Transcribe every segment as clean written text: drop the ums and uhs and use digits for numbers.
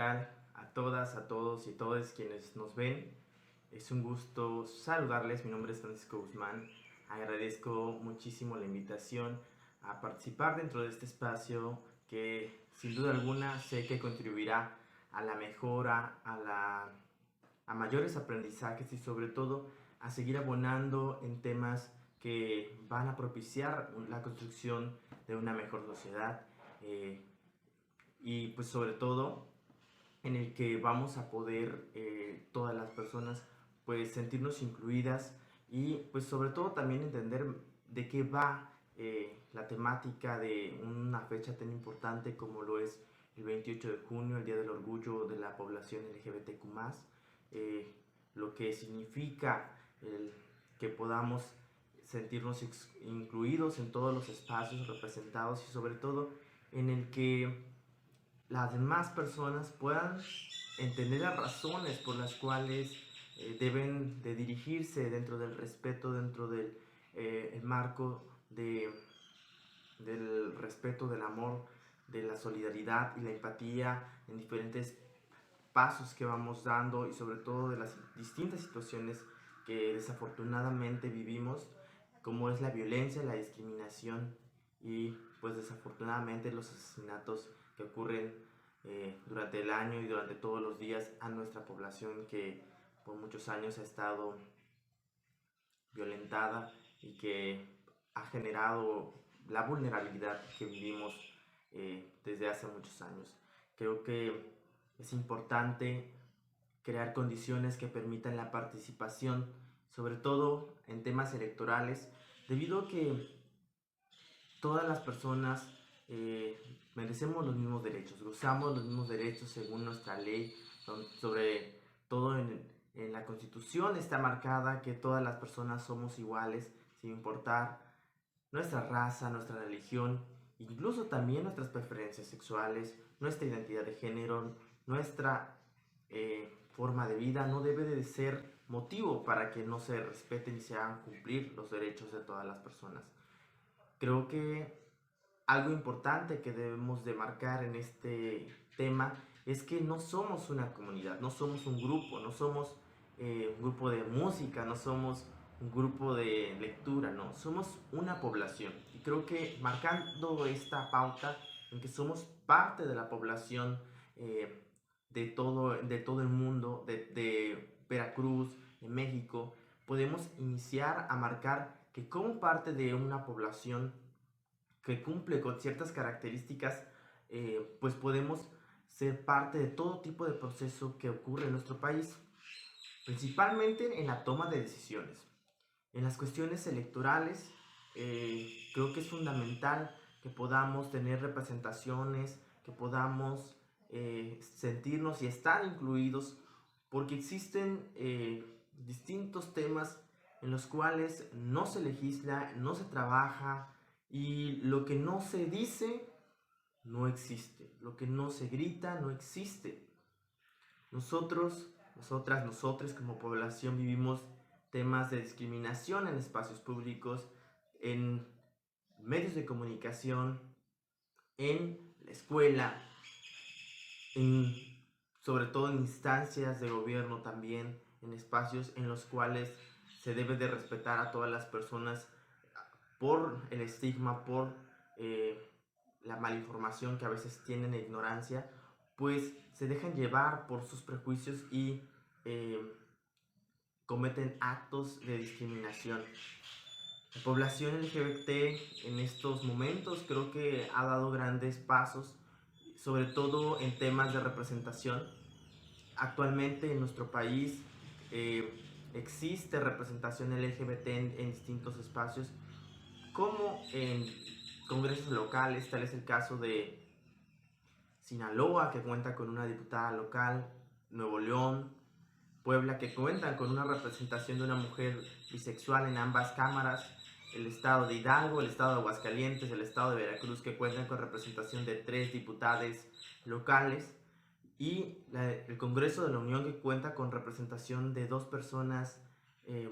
tal? A todas, a todos y todos quienes nos ven. Es un gusto saludarles. Mi nombre es Francisco Guzmán. Agradezco muchísimo la invitación a participar dentro de este espacio que sin duda alguna sé que contribuirá a la mejora, a mayores aprendizajes y sobre todo a seguir abonando en temas que van a propiciar la construcción de una mejor sociedad y pues sobre todo en el que vamos a poder todas las personas pues sentirnos incluidas y pues sobre todo también entender de qué va la temática de una fecha tan importante como lo es el 28 de junio, el Día del Orgullo de la Población LGBTQ+, eh, lo que significa el que podamos sentirnos incluidos en todos los espacios representados y sobre todo en el que las demás personas puedan entender las razones por las cuales deben de dirigirse dentro del respeto, dentro del el marco del respeto, del amor, de la solidaridad y la empatía en diferentes pasos que vamos dando y sobre todo de las distintas situaciones que desafortunadamente vivimos, como es la violencia, la discriminación y pues desafortunadamente los asesinatos que ocurren durante el año y durante todos los días a nuestra población que por muchos años ha estado violentada y que ha generado la vulnerabilidad que vivimos desde hace muchos años. Creo que es importante crear condiciones que permitan la participación, sobre todo en temas electorales, debido a que todas las personas merecemos los mismos derechos, gozamos los mismos derechos según nuestra ley, sobre todo en la Constitución está marcada que todas las personas somos iguales, sin importar nuestra raza, nuestra religión, incluso también nuestras preferencias sexuales, nuestra identidad de género, nuestra forma de vida no debe de ser motivo para que no se respeten y se hagan cumplir los derechos de todas las personas. Creo que algo importante que debemos de marcar en este tema es que no somos una comunidad, no somos un grupo, no somos un grupo de música, no somos un grupo de lectura, no, somos una población. Y creo que marcando esta pauta en que somos parte de la población de todo el mundo, de Veracruz, de México, podemos iniciar a marcar que como parte de una población que cumple con ciertas características, pues podemos ser parte de todo tipo de proceso que ocurre en nuestro país, principalmente en la toma de decisiones. En las cuestiones electorales, creo que es fundamental que podamos tener representaciones, que podamos sentirnos y estar incluidos, porque existen distintos temas en los cuales no se legisla, no se trabaja y lo que no se dice no existe, lo que no se grita no existe. Nosotros, nosotras, nosotres como población vivimos temas de discriminación en espacios públicos, en medios de comunicación, en la escuela, en, sobre todo en instancias de gobierno también, en espacios en los cuales se debe de respetar a todas las personas por el estigma, por la malinformación que a veces tienen e ignorancia, pues se dejan llevar por sus prejuicios y eh, cometen actos de discriminación. La población LGBT en estos momentos creo que ha dado grandes pasos, sobre todo en temas de representación. Actualmente en nuestro país existe representación LGBT en distintos espacios, como en congresos locales, tal es el caso de Sinaloa, que cuenta con una diputada local, Nuevo León, Puebla, que cuentan con una representación de una mujer bisexual en ambas cámaras, el estado de Hidalgo, el estado de Aguascalientes, el estado de Veracruz, que cuentan con representación de 3 diputados locales, y el Congreso de la Unión, que cuenta con representación de 2 personas,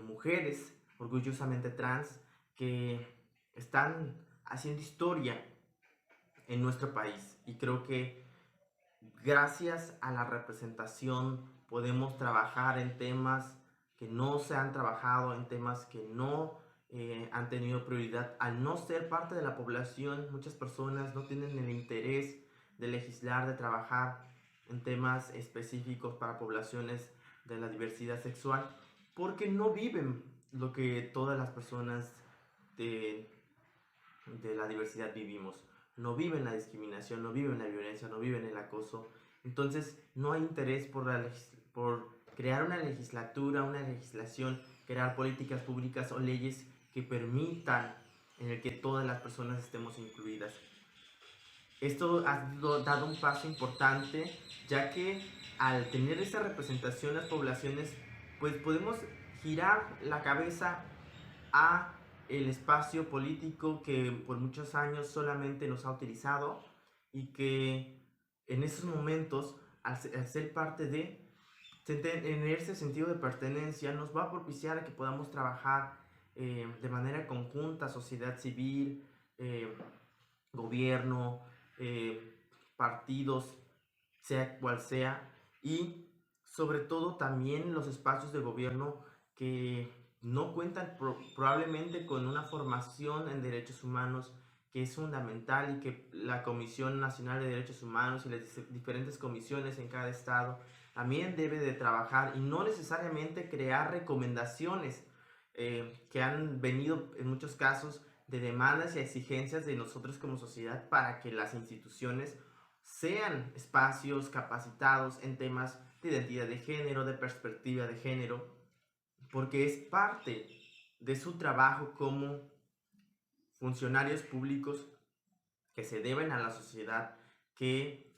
mujeres, orgullosamente trans, que están haciendo historia en nuestro país. Y creo que Gracias a la representación podemos trabajar en temas que no se han trabajado, en temas que no han tenido prioridad. Al no ser parte de la población, muchas personas no tienen el interés de legislar, de trabajar en temas específicos para poblaciones de la diversidad sexual, porque no viven lo que todas las personas de, de la diversidad vivimos. No viven la discriminación, no viven la violencia, no viven el acoso. Entonces no hay interés por crear una legislatura, una legislación, crear políticas públicas o leyes que permitan en el que todas las personas estemos incluidas. Esto ha dado un paso importante, ya que al tener esa representación las poblaciones, pues podemos girar la cabeza a el espacio político que por muchos años solamente nos ha utilizado y que en esos momentos, al ser parte de tener ese sentido de pertenencia, nos va a propiciar a que podamos trabajar de manera conjunta, sociedad civil, gobierno, partidos, sea cual sea, y sobre todo también los espacios de gobierno que no cuentan probablemente con una formación en derechos humanos que es fundamental, y que la Comisión Nacional de Derechos Humanos y las diferentes comisiones en cada estado también debe de trabajar, y no necesariamente crear recomendaciones que han venido en muchos casos de demandas y exigencias de nosotros como sociedad para que las instituciones sean espacios capacitados en temas de identidad de género, de perspectiva de género, porque es parte de su trabajo como funcionarios públicos que se deben a la sociedad, que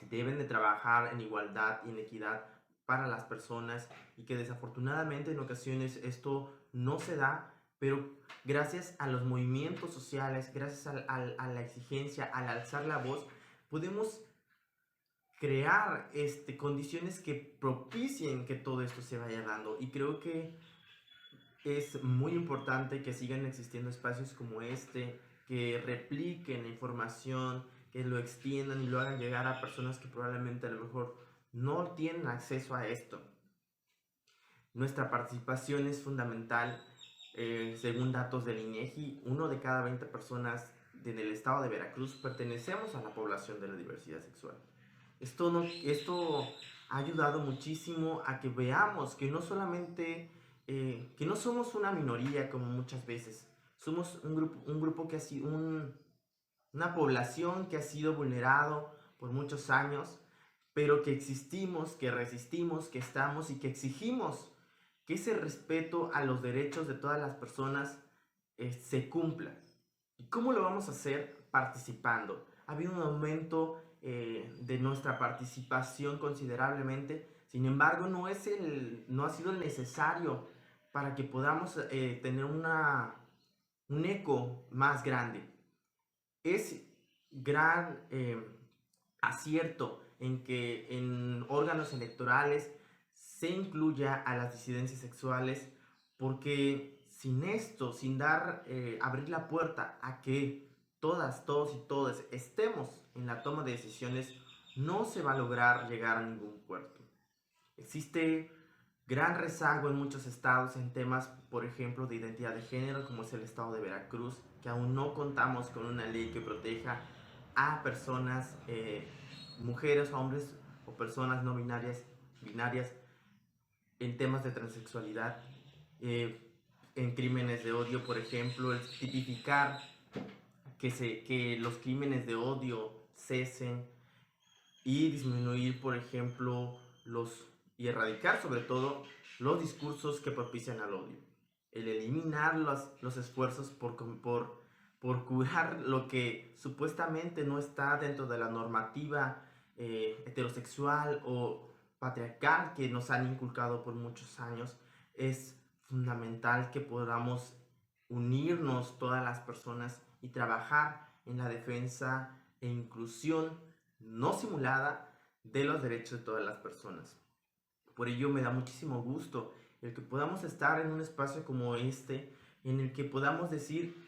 deben de trabajar en igualdad y en equidad para las personas, y que desafortunadamente en ocasiones esto no se da, pero gracias a los movimientos sociales, gracias a la exigencia, al alzar la voz, podemos crear condiciones que propicien que todo esto se vaya dando. Y creo que es muy importante que sigan existiendo espacios como este, que repliquen la información, que lo extiendan y lo hagan llegar a personas que probablemente a lo mejor no tienen acceso a esto. Nuestra participación es fundamental. Según datos del INEGI, 1 de cada 20 personas en el estado de Veracruz pertenecemos a la población de la diversidad sexual. Esto ha ayudado muchísimo a que veamos que no solamente, que no somos una minoría como muchas veces, somos un grupo que ha sido, una población que ha sido vulnerado por muchos años, pero que existimos, que resistimos, que estamos y que exigimos que ese respeto a los derechos de todas las personas se cumpla. ¿Y cómo lo vamos a hacer? Participando. Ha habido un aumento de nuestra participación considerablemente, sin embargo no ha sido el necesario para que podamos tener un eco más grande. Es gran acierto en que en órganos electorales se incluya a las disidencias sexuales, porque sin esto, sin abrir la puerta a que todas, todos y todas estemos en la toma de decisiones, no se va a lograr llegar a ningún puerto. Existe gran rezago en muchos estados en temas, por ejemplo, de identidad de género, como es el estado de Veracruz, que aún no contamos con una ley que proteja a personas, mujeres, hombres o personas no binarias en temas de transexualidad, en crímenes de odio, por ejemplo, el tipificar que los crímenes de odio cesen, y disminuir, por ejemplo, y erradicar sobre todo los discursos que propician al odio. El eliminar los esfuerzos por curar lo que supuestamente no está dentro de la normativa heterosexual o patriarcal que nos han inculcado por muchos años. Es fundamental que podamos unirnos todas las personas y trabajar en la defensa e inclusión no simulada de los derechos de todas las personas. Por ello me da muchísimo gusto el que podamos estar en un espacio como este, en el que podamos decir,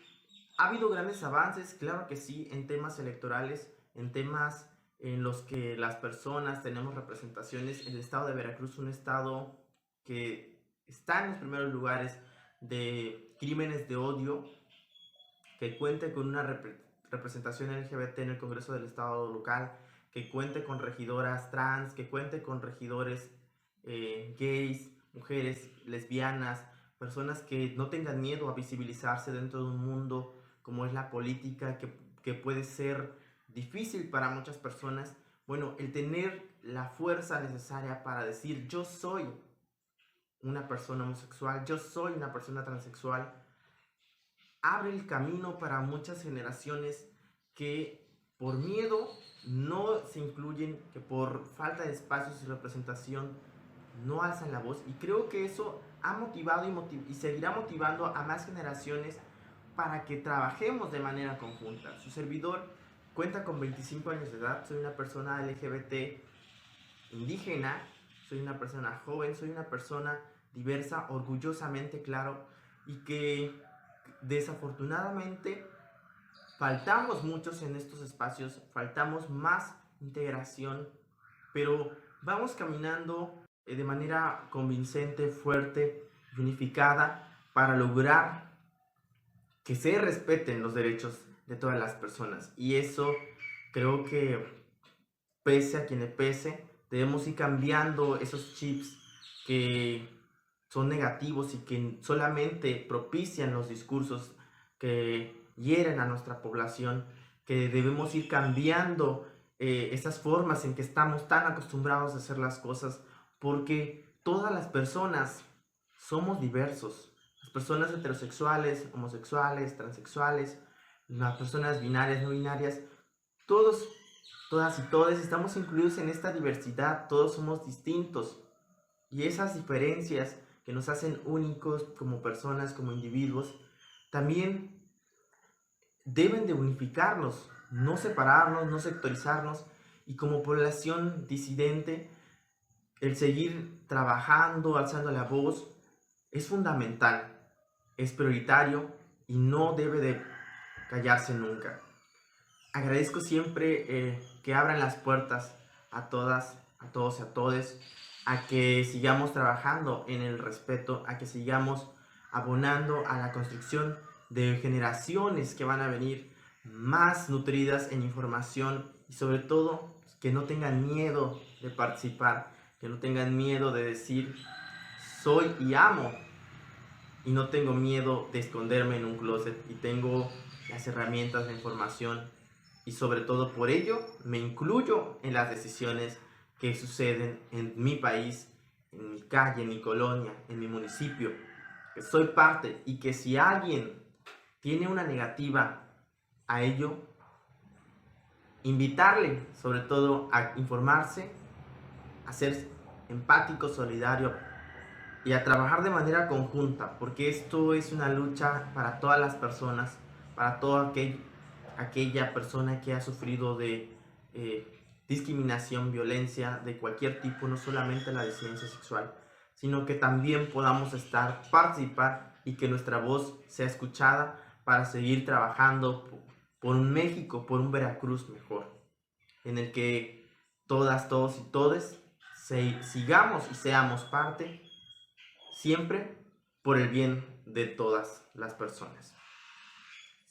ha habido grandes avances, claro que sí, en temas electorales, en temas en los que las personas tenemos representaciones. El estado de Veracruz, un estado que está en los primeros lugares de crímenes de odio, que cuente con una representación LGBT en el Congreso del Estado local, que cuente con regidoras trans, que cuente con regidores gays, mujeres lesbianas, personas que no tengan miedo a visibilizarse dentro de un mundo como es la política, que puede ser difícil para muchas personas. Bueno, el tener la fuerza necesaria para decir yo soy una persona homosexual, yo soy una persona transexual, abre el camino para muchas generaciones que por miedo no se incluyen, que por falta de espacios y representación no alzan la voz. Y creo que eso ha motivado y seguirá motivando a más generaciones para que trabajemos de manera conjunta. Su servidor cuenta con 25 años de edad, soy una persona LGBT indígena, soy una persona joven, soy una persona diversa, orgullosamente claro, y que desafortunadamente faltamos muchos en estos espacios, faltamos más integración, pero vamos caminando de manera convincente, fuerte, unificada, para lograr que se respeten los derechos de todas las personas. Y eso creo que, pese a quien le pese, debemos ir cambiando esos chips que son negativos y que solamente propician los discursos que hieren a nuestra población, que debemos ir cambiando esas formas en que estamos tan acostumbrados a hacer las cosas, porque todas las personas somos diversos. Las personas heterosexuales, homosexuales, transexuales, las personas binarias, no binarias, todos, todas y todos estamos incluidos en esta diversidad, todos somos distintos. Y esas diferencias que nos hacen únicos como personas, como individuos, también deben de unificarnos, no separarnos, no sectorizarnos, y como población disidente, el seguir trabajando, alzando la voz, es fundamental, es prioritario y no debe de callarse nunca. Agradezco siempre que abran las puertas a todas, a todos y a todes, a que sigamos trabajando en el respeto, a que sigamos abonando a la construcción de generaciones que van a venir más nutridas en información y sobre todo que no tengan miedo de participar, que no tengan miedo de decir soy y amo y no tengo miedo de esconderme en un closet y tengo las herramientas de información y sobre todo por ello me incluyo en las decisiones que suceden en mi país, en mi calle, en mi colonia, en mi municipio, que soy parte y que si alguien tiene una negativa a ello, invitarle sobre todo a informarse, a ser empático, solidario y a trabajar de manera conjunta, porque esto es una lucha para todas las personas, para toda aquella persona que ha sufrido de discriminación, violencia de cualquier tipo, no solamente la disidencia sexual, sino que también podamos participar y que nuestra voz sea escuchada para seguir trabajando por un México, por un Veracruz mejor, en el que todas, todos y todes sigamos y seamos parte siempre por el bien de todas las personas.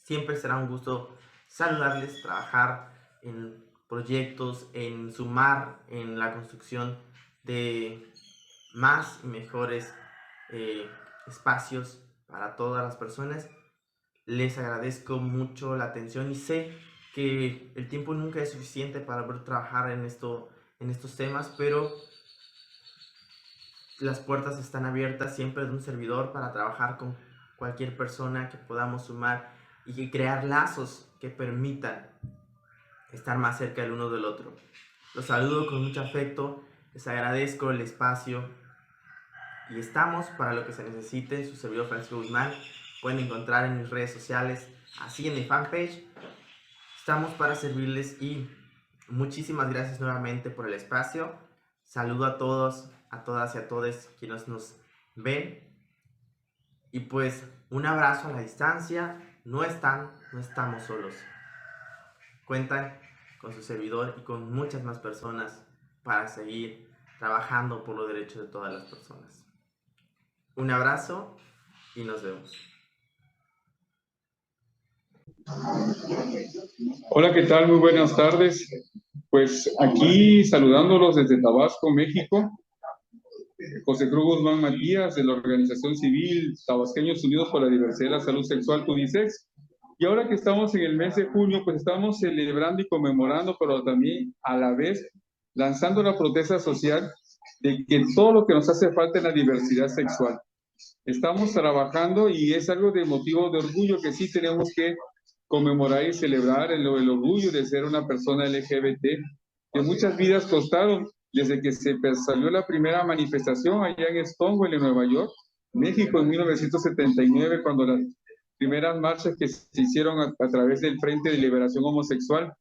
Siempre será un gusto saludarles, trabajar en proyectos, en sumar en la construcción de más y mejores espacios para todas las personas. Les agradezco mucho la atención y sé que el tiempo nunca es suficiente para poder trabajar en estos temas, pero las puertas están abiertas siempre de un servidor para trabajar con cualquier persona que podamos sumar y que crear lazos que permitan estar más cerca el uno del otro. Los saludo con mucho afecto, les agradezco el espacio y estamos para lo que se necesite. Su servidor Francisco Guzmán, pueden encontrar en mis redes sociales, así en mi fanpage. Estamos para servirles y muchísimas gracias nuevamente por el espacio. Saludo a todos, a todas y a todos quienes nos ven. Y pues un abrazo a la distancia. No estamos solos. Cuentan con con su servidor y con muchas más personas para seguir trabajando por los derechos de todas las personas. Un abrazo y nos vemos. Hola, ¿qué tal? Muy buenas tardes. Pues aquí saludándolos desde Tabasco, México. José Cruz Guzmán Matías, de la Organización Civil Tabasqueños Unidos por la Diversidad y la Salud Sexual, UNICEX. Y ahora que estamos en el mes de junio, pues estamos celebrando y conmemorando, pero también a la vez lanzando la protesta social de que todo lo que nos hace falta en la diversidad sexual. Estamos trabajando y es algo de motivo de orgullo que sí tenemos que conmemorar y celebrar el orgullo de ser una persona LGBT, que muchas vidas costaron desde que se salió la primera manifestación allá en Stonewall, en Nueva York, México, en 1979, cuando las primeras marchas que se hicieron a través del Frente de Liberación Homosexual,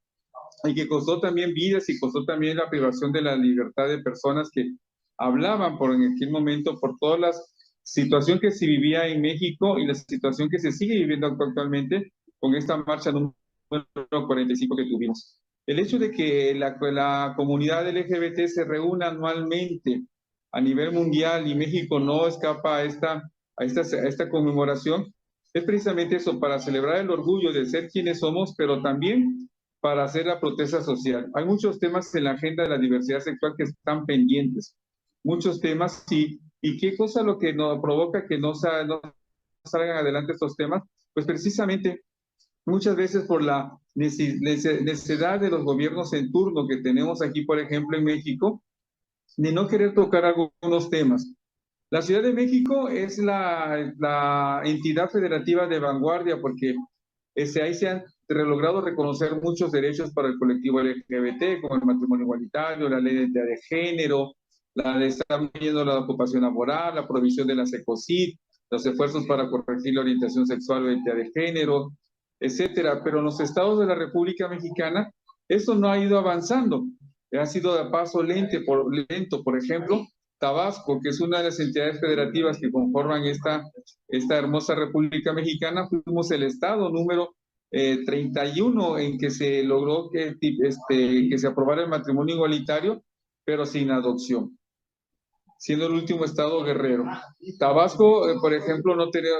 y que costó también vidas y costó también la privación de la libertad de personas que hablaban por en aquel momento por todas las situación que se vivía en México y la situación que se sigue viviendo actualmente con esta marcha número 45 que tuvimos. El hecho de que la comunidad LGBT se reúna anualmente a nivel mundial y México no escapa a esta conmemoración es precisamente eso, para celebrar el orgullo de ser quienes somos, pero también para hacer la protesta social. Hay muchos temas en la agenda de la diversidad sexual que están pendientes, muchos temas, sí. ¿Y qué cosa lo que nos provoca que no salgan adelante estos temas? Pues precisamente muchas veces por la necesidad de los gobiernos en turno que tenemos aquí, por ejemplo, en México, de no querer tocar algunos temas. La Ciudad de México es la entidad federativa de vanguardia porque ahí se han logrado reconocer muchos derechos para el colectivo LGBT, como el matrimonio igualitario, la ley de identidad de género, la de estar viendo la ocupación laboral, la provisión de la SECOCID, los esfuerzos para corregir la orientación sexual o identidad de género, etcétera. Pero en los estados de la República Mexicana, eso no ha ido avanzando. Ha sido de paso lento, por ejemplo, Tabasco, que es una de las entidades federativas que conforman esta hermosa República Mexicana, fuimos el estado número 31 en que se logró que se aprobara el matrimonio igualitario, pero sin adopción, siendo el último estado Guerrero. Tabasco, por ejemplo,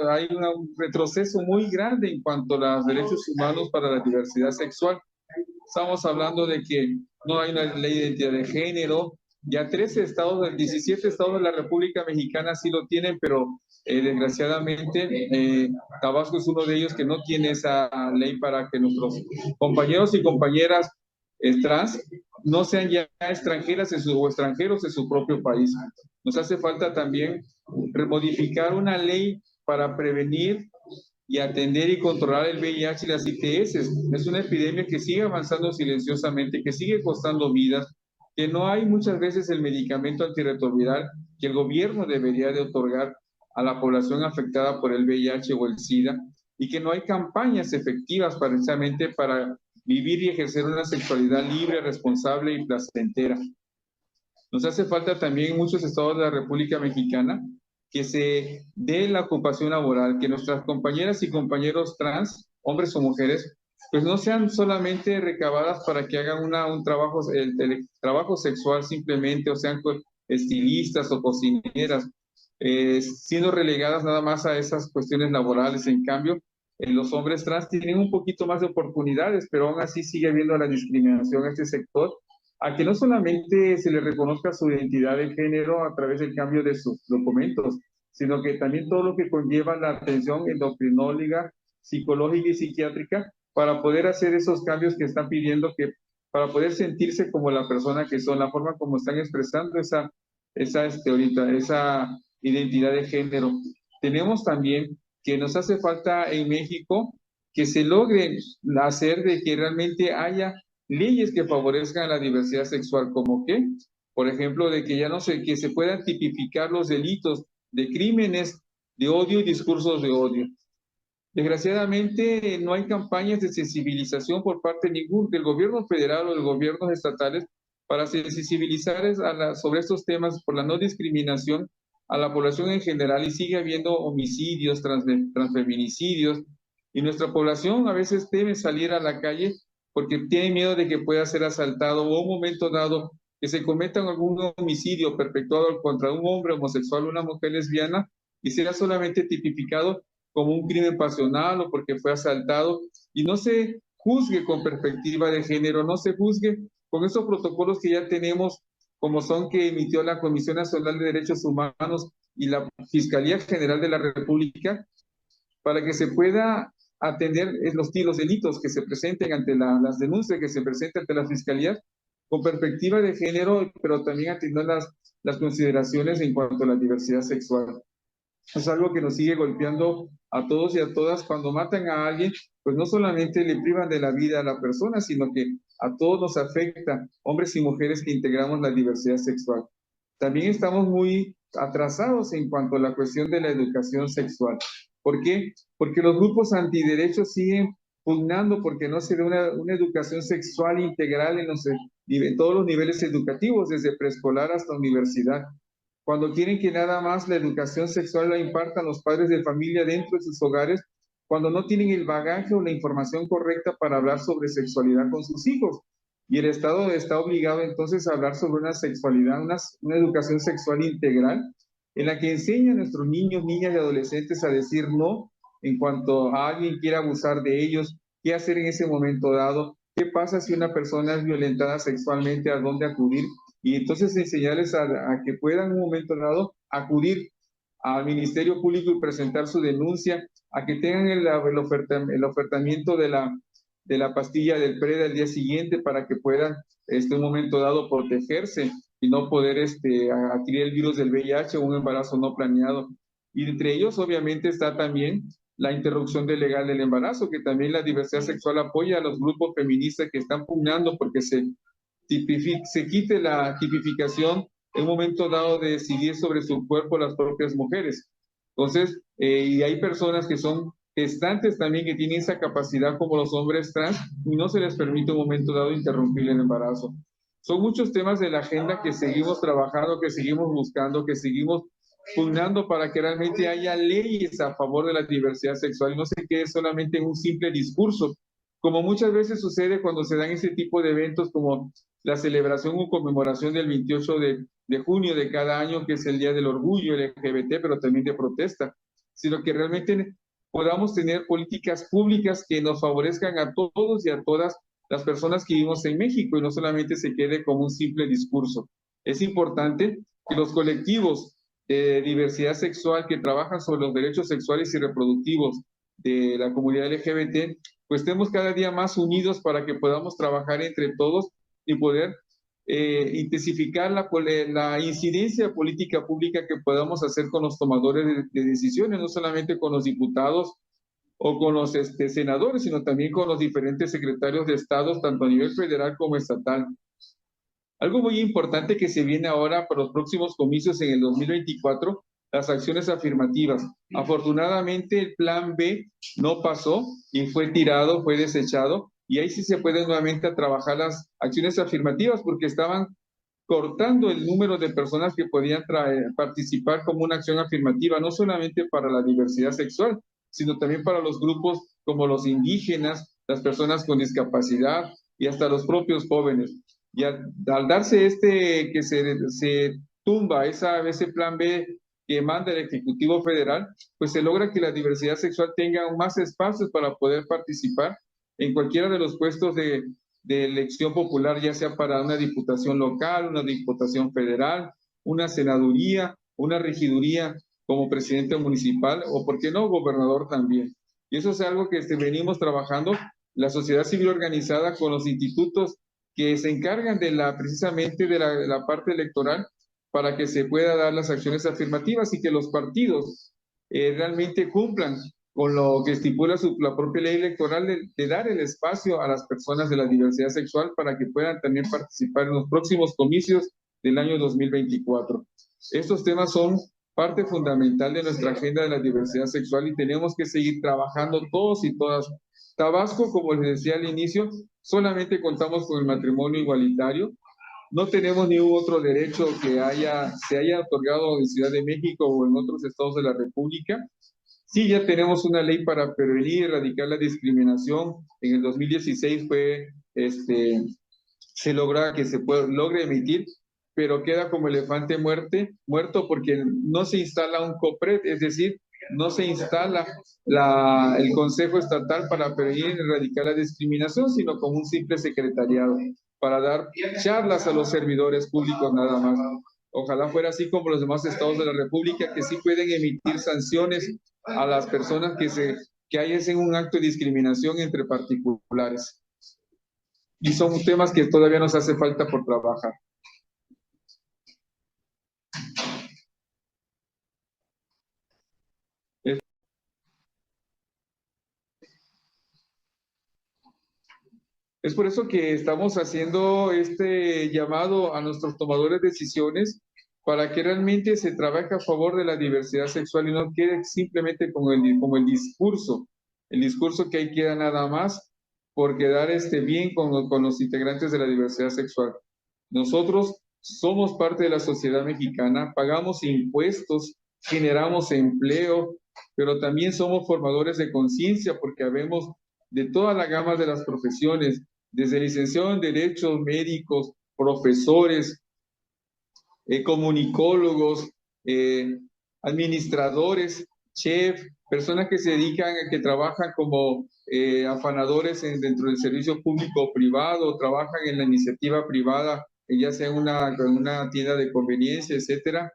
hay un retroceso muy grande en cuanto a los derechos humanos para la diversidad sexual. Estamos hablando de que no hay una ley de identidad de género, ya 13 estados, 17 estados de la República Mexicana sí lo tienen, pero desgraciadamente Tabasco es uno de ellos que no tiene esa ley para que nuestros compañeros y compañeras trans no sean ya extranjeras o extranjeros en su propio país. Nos hace falta también modificar una ley para prevenir y atender y controlar el VIH y las ITS. Es una epidemia que sigue avanzando silenciosamente, que sigue costando vidas, que no hay muchas veces el medicamento antirretroviral que el gobierno debería de otorgar a la población afectada por el VIH o el SIDA, y que no hay campañas efectivas precisamente para vivir y ejercer una sexualidad libre, responsable y placentera. Nos hace falta también en muchos estados de la República Mexicana que se dé la ocupación laboral, que nuestras compañeras y compañeros trans, hombres o mujeres, pues no sean solamente recabadas para que hagan un trabajo, el trabajo sexual simplemente, o sean estilistas o cocineras, siendo relegadas nada más a esas cuestiones laborales. En cambio, los hombres trans tienen un poquito más de oportunidades, pero aún así sigue habiendo la discriminación a este sector, a que no solamente se le reconozca su identidad de género a través del cambio de sus documentos, sino que también todo lo que conlleva la atención endocrinóloga, psicológica y psiquiátrica para poder hacer esos cambios que están pidiendo, para poder sentirse como la persona que son, la forma como están expresando esa identidad de género. Tenemos también que nos hace falta en México que se logre hacer de que realmente haya leyes que favorezcan la diversidad sexual, como que, por ejemplo, de que ya no se, que se puedan tipificar los delitos de crímenes de odio y discursos de odio. Desgraciadamente no hay campañas de sensibilización por parte del gobierno federal o de gobiernos estatales para sensibilizar sobre estos temas por la no discriminación a la población en general, y sigue habiendo homicidios, transfeminicidios, y nuestra población a veces teme salir a la calle porque tienen miedo de que pueda ser asaltado o un momento dado que se cometa algún homicidio perpetuado contra un hombre homosexual o una mujer lesbiana y sea solamente tipificado como un crimen pasional o porque fue asaltado y no se juzgue con perspectiva de género, no se juzgue con esos protocolos que ya tenemos, como son que emitió la Comisión Nacional de Derechos Humanos y la Fiscalía General de la República, para que se pueda atender los delitos que se presenten ante las denuncias que se presenten ante la Fiscalía con perspectiva de género, pero también atendiendo las consideraciones en cuanto a la diversidad sexual. Es algo que nos sigue golpeando a todos y a todas. Cuando matan a alguien, pues no solamente le privan de la vida a la persona, sino que a todos nos afecta, hombres y mujeres que integramos la diversidad sexual. También estamos muy atrasados en cuanto a la cuestión de la educación sexual. ¿Por qué? Porque los grupos antiderechos siguen pugnando porque no se dé una educación sexual integral en todos los niveles educativos, desde preescolar hasta universidad. Cuando quieren que nada más la educación sexual la impartan los padres de familia dentro de sus hogares, cuando no tienen el bagaje o la información correcta para hablar sobre sexualidad con sus hijos. Y el Estado está obligado entonces a hablar sobre una sexualidad, una educación sexual integral, en la que enseña a nuestros niños, niñas y adolescentes a decir no en cuanto a alguien quiera abusar de ellos, qué hacer en ese momento dado, qué pasa si una persona es violentada sexualmente, a dónde acudir, y entonces enseñarles a que puedan en un momento dado acudir al Ministerio Público y presentar su denuncia, a que tengan el ofertamiento de la pastilla del PRED al día siguiente para que puedan en un momento dado protegerse y no poder adquirir el virus del VIH o un embarazo no planeado. Y entre ellos obviamente está también la interrupción legal del embarazo, que también la diversidad sexual apoya a los grupos feministas que están pugnando porque se quite la tipificación en un momento dado de decidir sobre su cuerpo las propias mujeres. Entonces, y hay personas que son gestantes también que tienen esa capacidad como los hombres trans y no se les permite en un momento dado interrumpir el embarazo. Son muchos temas de la agenda que seguimos trabajando, que seguimos buscando, que seguimos pugnando para que realmente haya leyes a favor de la diversidad sexual y no se quede solamente en un simple discurso, como muchas veces sucede cuando se dan ese tipo de eventos como la celebración o conmemoración del 28 de junio de cada año, que es el Día del Orgullo LGBT, pero también de protesta, sino que realmente podamos tener políticas públicas que nos favorezcan a todos y a todas las personas que vivimos en México y no solamente se quede como un simple discurso. Es importante que los colectivos de diversidad sexual que trabajan sobre los derechos sexuales y reproductivos de la comunidad LGBT, pues estemos cada día más unidos para que podamos trabajar entre todos y poder intensificar la incidencia política pública que podamos hacer con los tomadores de decisiones, no solamente con los diputados o con los senadores, sino también con los diferentes secretarios de Estado, tanto a nivel federal como estatal. Algo muy importante que se viene ahora para los próximos comicios en el 2024, las acciones afirmativas. Afortunadamente el plan B no pasó y fue tirado, fue desechado, y ahí sí se puede nuevamente trabajar las acciones afirmativas porque estaban cortando el número de personas que podían participar como una acción afirmativa, no solamente para la diversidad sexual, sino también para los grupos como los indígenas, las personas con discapacidad y hasta los propios jóvenes. Y al darse que se tumba ese plan B que manda el Ejecutivo Federal, pues se logra que la diversidad sexual tenga más espacios para poder participar en cualquiera de los puestos de elección popular, ya sea para una diputación local, una diputación federal, una senaduría, una regiduría como presidente municipal o, ¿por qué no?, gobernador también. Y eso es algo que venimos trabajando, la sociedad civil organizada con los institutos que se encargan precisamente de la parte electoral para que se pueda dar las acciones afirmativas y que los partidos realmente cumplan con lo que estipula la propia ley electoral de dar el espacio a las personas de la diversidad sexual para que puedan también participar en los próximos comicios del año 2024. Estos temas son parte fundamental de nuestra agenda de la diversidad sexual y tenemos que seguir trabajando todos y todas. Tabasco, como les decía al inicio, solamente contamos con el matrimonio igualitario. No tenemos ningún otro derecho que se haya otorgado en Ciudad de México o en otros estados de la República. Sí, ya tenemos una ley para prevenir y erradicar la discriminación. En el 2016 fue se logra que logre emitir, pero queda como elefante muerto porque no se instala un COPRED, es decir, no se instala el Consejo Estatal para prevenir y erradicar la discriminación, sino como un simple secretariado para dar charlas a los servidores públicos nada más. Ojalá fuera así como los demás estados de la República, que sí pueden emitir sanciones a las personas que hacen un acto de discriminación entre particulares. Y son temas que todavía nos hace falta por trabajar. Es por eso que estamos haciendo este llamado a nuestros tomadores de decisiones para que realmente se trabaje a favor de la diversidad sexual y no quede simplemente como el discurso que ahí queda nada más por quedar bien con los integrantes de la diversidad sexual. Nosotros somos parte de la sociedad mexicana, pagamos impuestos, generamos empleo, pero también somos formadores de conciencia porque habemos de toda la gama de las profesiones, desde licenciados en Derecho, médicos, profesores, comunicólogos, administradores, chef, personas que se dedican, que trabajan como afanadores dentro del servicio público o privado, trabajan en la iniciativa privada, ya sea en una tienda de conveniencia, etcétera,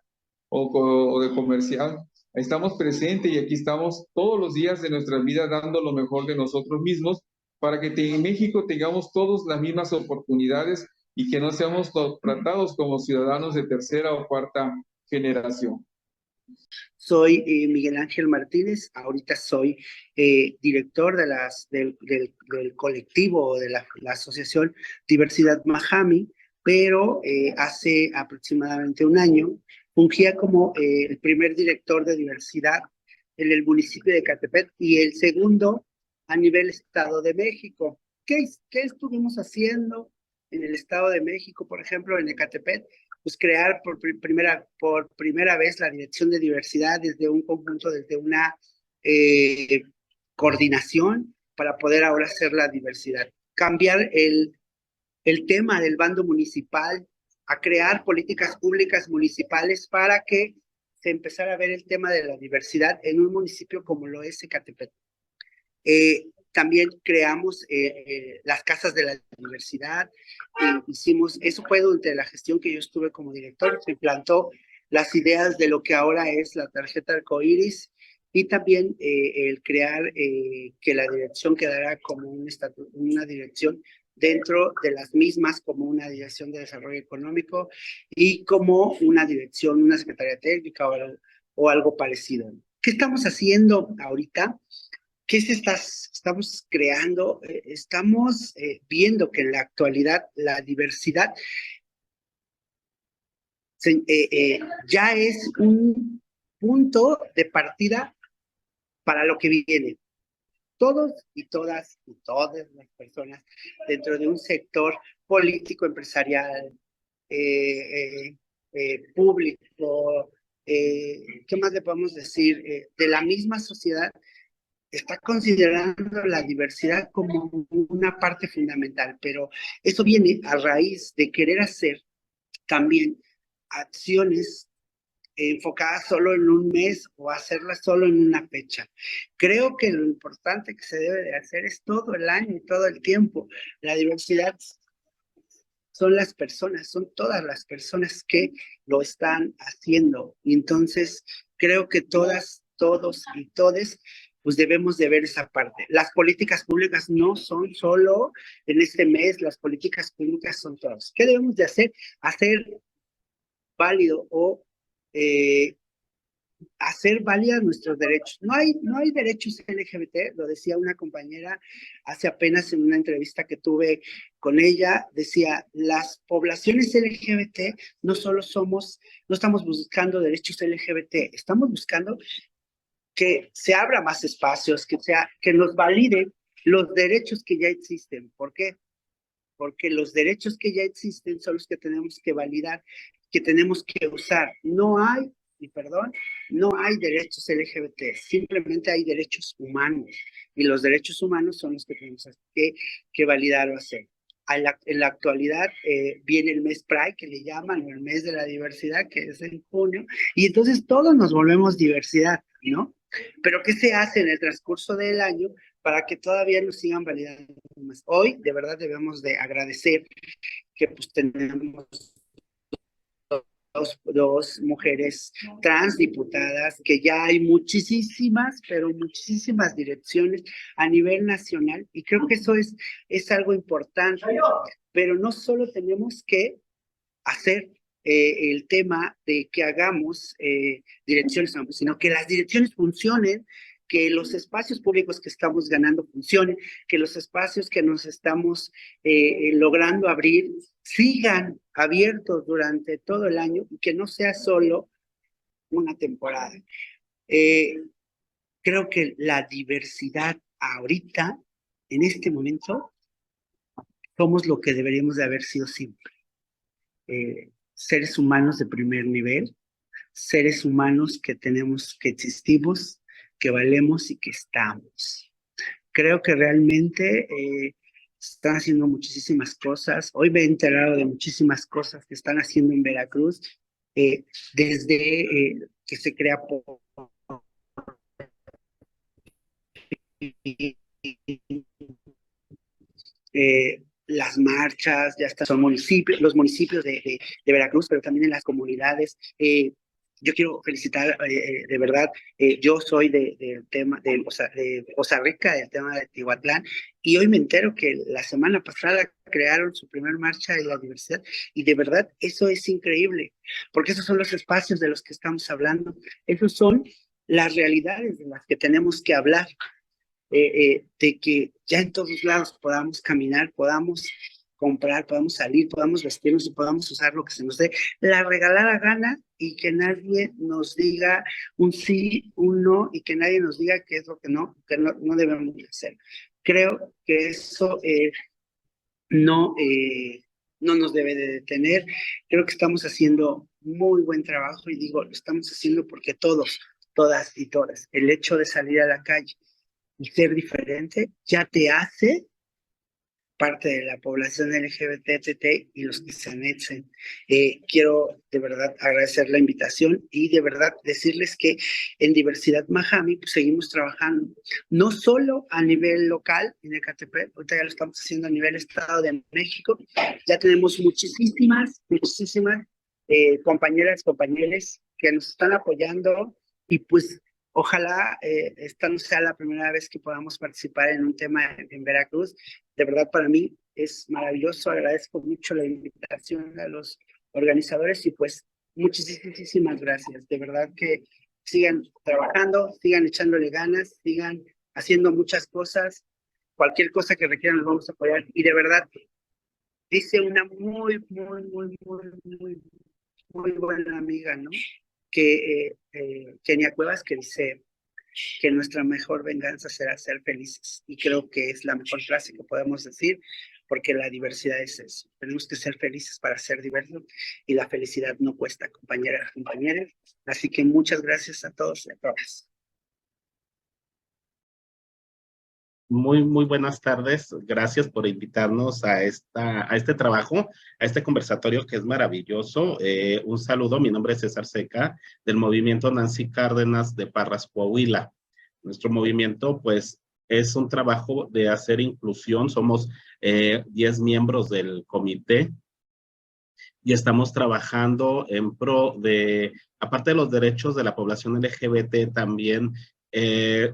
o de comercial. Estamos presentes y aquí estamos todos los días de nuestra vida dando lo mejor de nosotros mismos para que en México tengamos todos las mismas oportunidades y que no seamos tratados como ciudadanos de tercera o cuarta generación. Soy Miguel Ángel Martínez, ahorita soy director del colectivo de la asociación Diversidad Majami, pero hace aproximadamente un año fungía como el primer director de diversidad en el municipio de Ecatepec y el segundo a nivel Estado de México. ¿Qué estuvimos haciendo en el Estado de México, por ejemplo, en Ecatepec? Pues crear por primera vez la Dirección de Diversidad desde un conjunto, desde una coordinación para poder ahora hacer la diversidad. Cambiar el tema del bando municipal a crear políticas públicas municipales para que se empezara a ver el tema de la diversidad en un municipio como lo es Ecatepec. También creamos las casas de la diversidad. Eso fue durante la gestión que yo estuve como director. Se implantó las ideas de lo que ahora es la tarjeta arcoíris y también el crear que la dirección quedara como una dirección dentro de las mismas, como una dirección de desarrollo económico y como una dirección, una secretaría técnica o algo parecido. ¿Qué estamos haciendo ahorita? ¿Qué estamos creando? Estamos viendo que en la actualidad la diversidad ya es un punto de partida para lo que viene. Todos y todas las personas dentro de un sector político, empresarial, público, ¿qué más le podemos decir? De la misma sociedad, está considerando la diversidad como una parte fundamental, pero eso viene a raíz de querer hacer también acciones enfocadas solo en un mes o hacerlas solo en una fecha. Creo que lo importante que se debe de hacer es todo el año y todo el tiempo. La diversidad son las personas, son todas las personas que lo están haciendo. Y entonces creo que todas, todos y todes pues debemos de ver esa parte. Las políticas públicas no son solo en este mes, las políticas públicas son todas. ¿Qué debemos de hacer? Hacer válido o hacer válidas nuestros derechos. No hay derechos LGBT, lo decía una compañera hace apenas en una entrevista que tuve con ella, decía, las poblaciones LGBT no estamos buscando derechos LGBT, estamos buscando que se abra más espacios, que nos valide los derechos que ya existen. ¿Por qué? Porque los derechos que ya existen son los que tenemos que validar, que tenemos que usar. No hay derechos LGBT, simplemente hay derechos humanos, y los derechos humanos son los que tenemos que validar o hacer. en la actualidad viene el mes Pride, que le llaman, o el mes de la diversidad, que es en junio, y entonces todos nos volvemos diversidad, ¿no? Pero ¿qué se hace en el transcurso del año para que todavía nos sigan validando más? Hoy, de verdad, debemos de agradecer que pues tenemos dos mujeres trans diputadas, que ya hay muchísimas, pero muchísimas direcciones a nivel nacional, y creo que eso es algo importante, pero no solo tenemos que hacer el tema de que hagamos direcciones, sino que las direcciones funcionen, que los espacios públicos que estamos ganando funcionen, que los espacios que nos estamos logrando abrir sigan abiertos durante todo el año y que no sea solo una temporada. Creo que la diversidad ahorita, en este momento, somos lo que deberíamos de haber sido siempre. Seres humanos de primer nivel, seres humanos que tenemos, que existimos, que valemos y que estamos. Creo que realmente están haciendo muchísimas cosas. Hoy me he enterado de muchísimas cosas que están haciendo en Veracruz, desde que se crea las marchas, ya están, son municipios, los municipios de Veracruz, pero también en las comunidades. Yo quiero felicitar, de verdad, yo soy del tema de Poza Rica, del tema de Tihuatlán, y hoy me entero que la semana pasada crearon su primer marcha de la diversidad, y de verdad eso es increíble, porque esos son los espacios de los que estamos hablando, esos son las realidades de las que tenemos que hablar. De que ya en todos lados podamos caminar, podamos comprar, podamos salir, podamos vestirnos y podamos usar lo que se nos dé la regalada gana, y que nadie nos diga un sí, un no, y que nadie nos diga qué es lo que no debemos hacer. Creo que eso no, no nos debe de detener. Creo que estamos haciendo muy buen trabajo, y digo, lo estamos haciendo porque todos, todas y todas, el hecho de salir a la calle y ser diferente ya te hace parte de la población LGBT y los que se anexen. Quiero de verdad agradecer la invitación y de verdad decirles que en Diversidad Majami pues, seguimos trabajando, no solo a nivel local en Ecatepec, ahorita ya lo estamos haciendo a nivel Estado de México, ya tenemos muchísimas compañeras, compañeros que nos están apoyando, y pues ojalá esta no sea la primera vez que podamos participar en un tema en Veracruz. De verdad, para mí es maravilloso. Agradezco mucho la invitación a los organizadores, y pues muchísimas gracias. De verdad que sigan trabajando, sigan echándole ganas, sigan haciendo muchas cosas. Cualquier cosa que requieran los vamos a apoyar. Y de verdad, dice una muy buena amiga, ¿no? Que Kenia Cuevas, que dice que nuestra mejor venganza será ser felices. Y creo que es la mejor frase que podemos decir, porque la diversidad es eso. Tenemos que ser felices para ser diversos, y la felicidad no cuesta, compañeras, compañeros. Así que muchas gracias a todos y a todas. Muy buenas tardes. Gracias por invitarnos a este trabajo, a este conversatorio que es maravilloso. Un saludo, mi nombre es César Seca, del movimiento Nancy Cárdenas de Parras, Coahuila. Nuestro movimiento, pues, es un trabajo de hacer inclusión. Somos 10 miembros del comité y estamos trabajando en pro de, aparte de los derechos de la población LGBT, también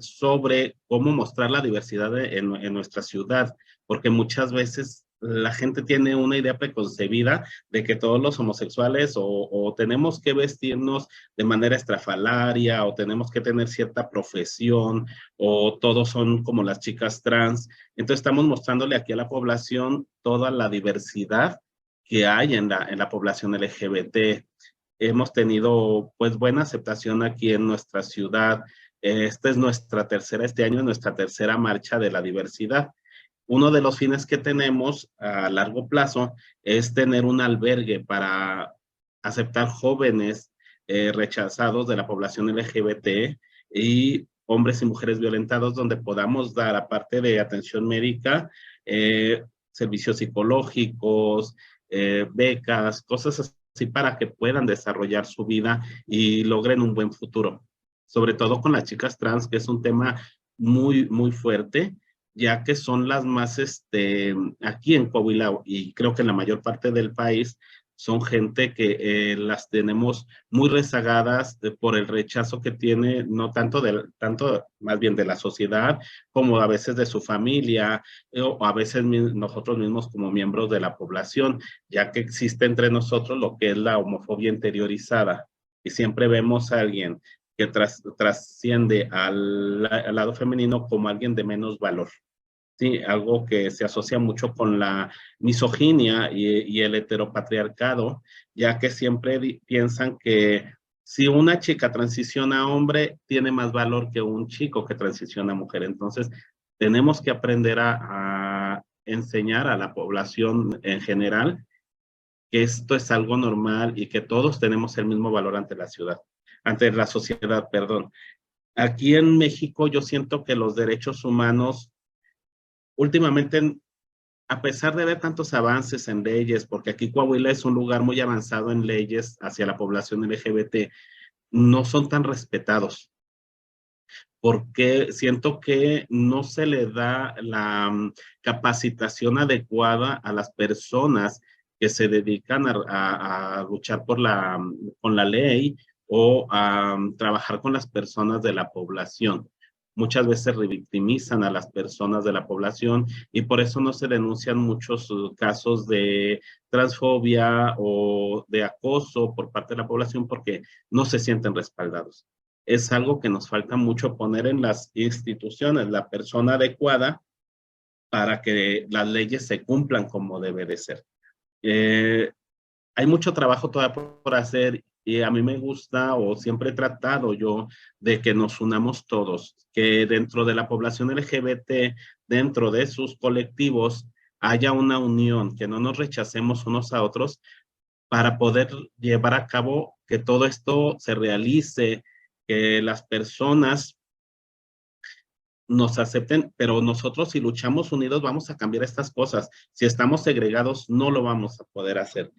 sobre cómo mostrar la diversidad en nuestra ciudad, porque muchas veces la gente tiene una idea preconcebida de que todos los homosexuales o tenemos que vestirnos de manera estrafalaria, o tenemos que tener cierta profesión, o todos son como las chicas trans. Entonces estamos mostrándole aquí a la población toda la diversidad que hay en la población LGBT. Hemos tenido pues buena aceptación aquí en nuestra ciudad. Esta es este año es nuestra tercera marcha de la diversidad. Uno de los fines que tenemos a largo plazo es tener un albergue para aceptar jóvenes rechazados de la población LGBT y hombres y mujeres violentados, donde podamos dar, aparte de atención médica, servicios psicológicos, becas, cosas así para que puedan desarrollar su vida y logren un buen futuro. Sobre todo con las chicas trans, que es un tema muy, muy fuerte, ya que son las más, aquí en Coahuila y creo que en la mayor parte del país, son gente que las tenemos muy rezagadas por el rechazo que tiene, no tanto, tanto más bien de la sociedad, como a veces de su familia, o a veces nosotros mismos como miembros de la población, ya que existe entre nosotros lo que es la homofobia interiorizada. Y siempre vemos a alguien que trasciende al lado femenino como alguien de menos valor. Sí, algo que se asocia mucho con la misoginia y el heteropatriarcado, ya que siempre piensan que si una chica transiciona a hombre, tiene más valor que un chico que transiciona a mujer. Entonces, tenemos que aprender a enseñar a la población en general que esto es algo normal y que todos tenemos el mismo valor ante la ciudad, ante la sociedad, perdón. Aquí en México yo siento que los derechos humanos últimamente, a pesar de ver tantos avances en leyes, porque aquí Coahuila es un lugar muy avanzado en leyes hacia la población LGBT, no son tan respetados, porque siento que no se le da la capacitación adecuada a las personas que se dedican a luchar con la ley o a trabajar con las personas de la población. Muchas veces revictimizan a las personas de la población y por eso no se denuncian muchos casos de transfobia o de acoso por parte de la población porque no se sienten respaldados. Es algo que nos falta mucho poner en las instituciones, la persona adecuada para que las leyes se cumplan como debe de ser. Hay mucho trabajo todavía por hacer y a mí me gusta o siempre he tratado yo de que nos unamos todos, que dentro de la población LGBT, dentro de sus colectivos, haya una unión, que no nos rechacemos unos a otros para poder llevar a cabo que todo esto se realice, que las personas nos acepten, pero nosotros si luchamos unidos vamos a cambiar estas cosas. Si estamos segregados no lo vamos a poder hacer.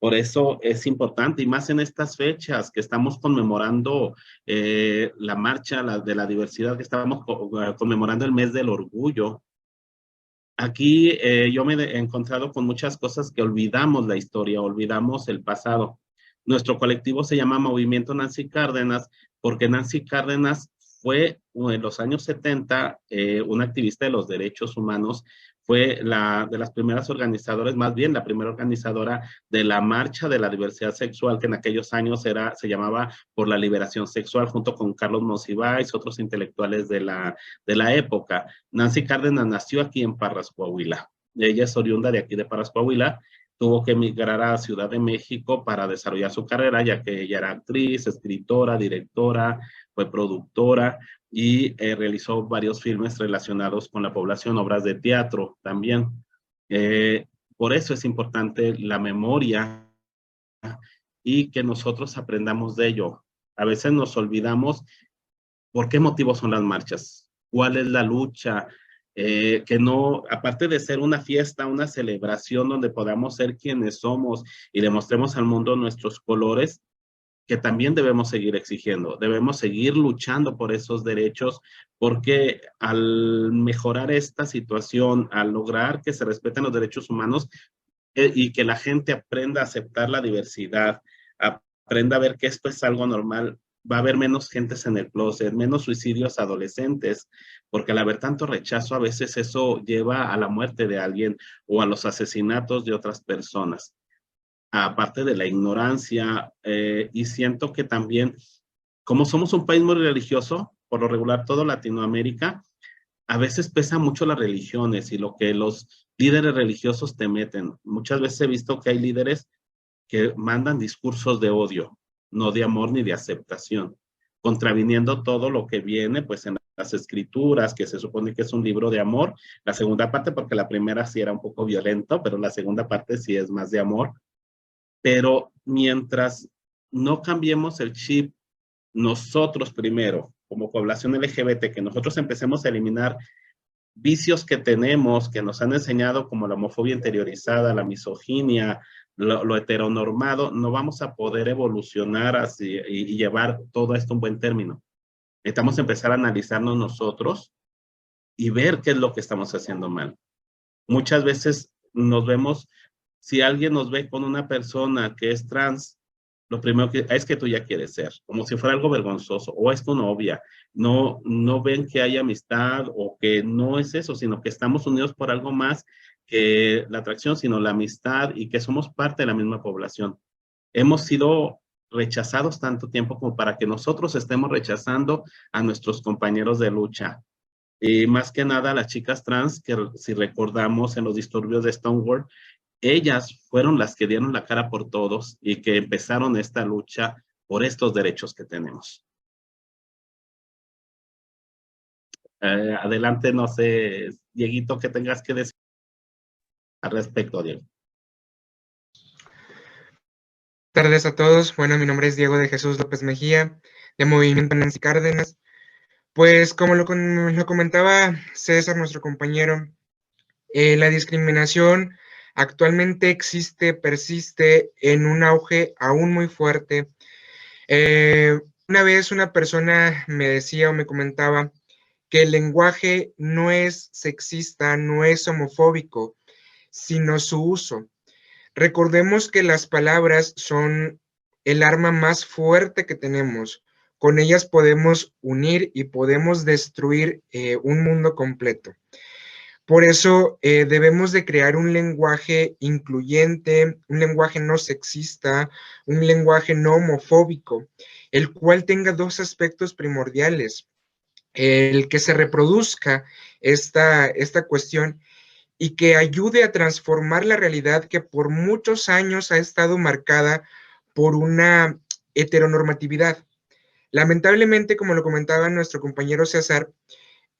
Por eso es importante, y más en estas fechas que estamos conmemorando la marcha de la diversidad, que estamos conmemorando el mes del orgullo. Aquí yo me he encontrado con muchas cosas que olvidamos la historia, olvidamos el pasado. Nuestro colectivo se llama Movimiento Nancy Cárdenas porque Nancy Cárdenas fue en los años 70 una activista de los derechos humanos, fue de las primeras organizadoras, más bien la primera organizadora de la Marcha de la Diversidad Sexual, que en aquellos años se llamaba Por la Liberación Sexual, junto con Carlos Monsiváis, otros intelectuales de la época. Nancy Cárdenas nació aquí en Parras, Coahuila. Ella es oriunda de aquí de Parras, Coahuila. Tuvo que emigrar a Ciudad de México para desarrollar su carrera, ya que ella era actriz, escritora, directora, fue productora y realizó varios filmes relacionados con la población, obras de teatro también. Por eso es importante la memoria y que nosotros aprendamos de ello. A veces nos olvidamos por qué motivos son las marchas, cuál es la lucha, que no, aparte de ser una fiesta, una celebración donde podamos ser quienes somos y demostremos al mundo nuestros colores, que también debemos seguir exigiendo, debemos seguir luchando por esos derechos, porque al mejorar esta situación, al lograr que se respeten los derechos humanos y que la gente aprenda a aceptar la diversidad, aprenda a ver que esto es algo normal, va a haber menos gentes en el closet, menos suicidios adolescentes, porque al haber tanto rechazo, a veces eso lleva a la muerte de alguien o a los asesinatos de otras personas. Aparte de la ignorancia, y siento que también, como somos un país muy religioso, por lo regular todo Latinoamérica, a veces pesa mucho las religiones y lo que los líderes religiosos te meten. Muchas veces he visto que hay líderes que mandan discursos de odio, no de amor ni de aceptación, contraviniendo todo lo que viene pues en las escrituras, que se supone que es un libro de amor. La segunda parte, porque la primera sí era un poco violento, pero la segunda parte sí es más de amor. Pero mientras no cambiemos el chip, nosotros primero, como población LGBT, que nosotros empecemos a eliminar vicios que tenemos, que nos han enseñado como la homofobia interiorizada, la misoginia, lo heteronormado, no vamos a poder evolucionar así y llevar todo esto a un buen término. Necesitamos empezar a analizarnos nosotros y ver qué es lo que estamos haciendo mal. Muchas veces nos vemos, si alguien nos ve con una persona que es trans, lo primero que es que tú ya quieres ser, como si fuera algo vergonzoso, o es tu novia. No ven que hay amistad o que no es eso, sino que estamos unidos por algo más que la atracción, sino la amistad y que somos parte de la misma población. Hemos sido rechazados tanto tiempo como para que nosotros estemos rechazando a nuestros compañeros de lucha. Y más que nada las chicas trans, que si recordamos en los disturbios de Stonewall, ellas fueron las que dieron la cara por todos y que empezaron esta lucha por estos derechos que tenemos. Adelante, no sé, Dieguito, ¿qué tengas que decir al respecto, Diego? Buenas tardes a todos. Bueno, mi nombre es Diego de Jesús López Mejía, de Movimiento Nancy Cárdenas. Pues como lo comentaba César, nuestro compañero, la discriminación actualmente existe, persiste en un auge aún muy fuerte. Una vez una persona me decía o me comentaba que el lenguaje no es sexista, no es homofóbico, sino su uso. Recordemos que las palabras son el arma más fuerte que tenemos. Con ellas podemos unir y podemos destruir un mundo completo. Por eso debemos de crear un lenguaje incluyente, un lenguaje no sexista, un lenguaje no homofóbico, el cual tenga dos aspectos primordiales. El que se reproduzca esta cuestión y que ayude a transformar la realidad que por muchos años ha estado marcada por una heteronormatividad. Lamentablemente, como lo comentaba nuestro compañero César,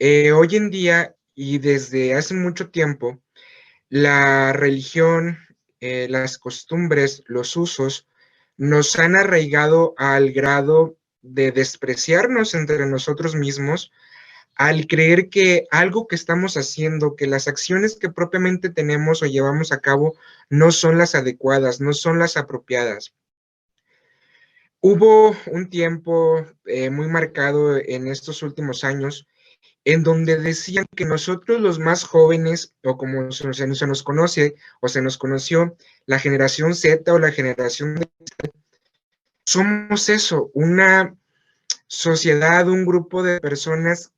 hoy en día y desde hace mucho tiempo, la religión, las costumbres, los usos, nos han arraigado al grado de despreciarnos entre nosotros mismos, al creer que algo que estamos haciendo, que las acciones que propiamente tenemos o llevamos a cabo no son las adecuadas, no son las apropiadas. Hubo un tiempo muy marcado en estos últimos años en donde decían que nosotros los más jóvenes, o como se nos conoce o se nos conoció, la generación Z o la generación de... somos eso, una sociedad, un grupo de personas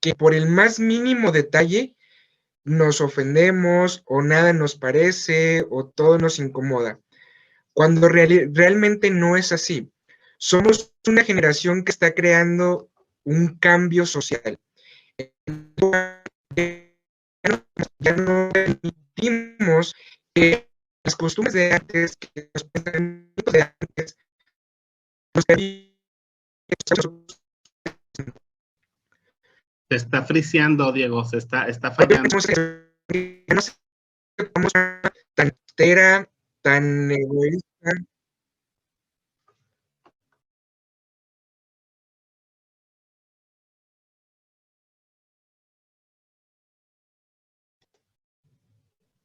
que por el más mínimo detalle nos ofendemos o nada nos parece o todo nos incomoda, cuando realmente no es así. Somos una generación que está creando un cambio social. Ya no permitimos que las costumbres de antes, que los pensamientos de antes, Se está friseando, Diego, está fallando. no somos tan entera, tan egoísta.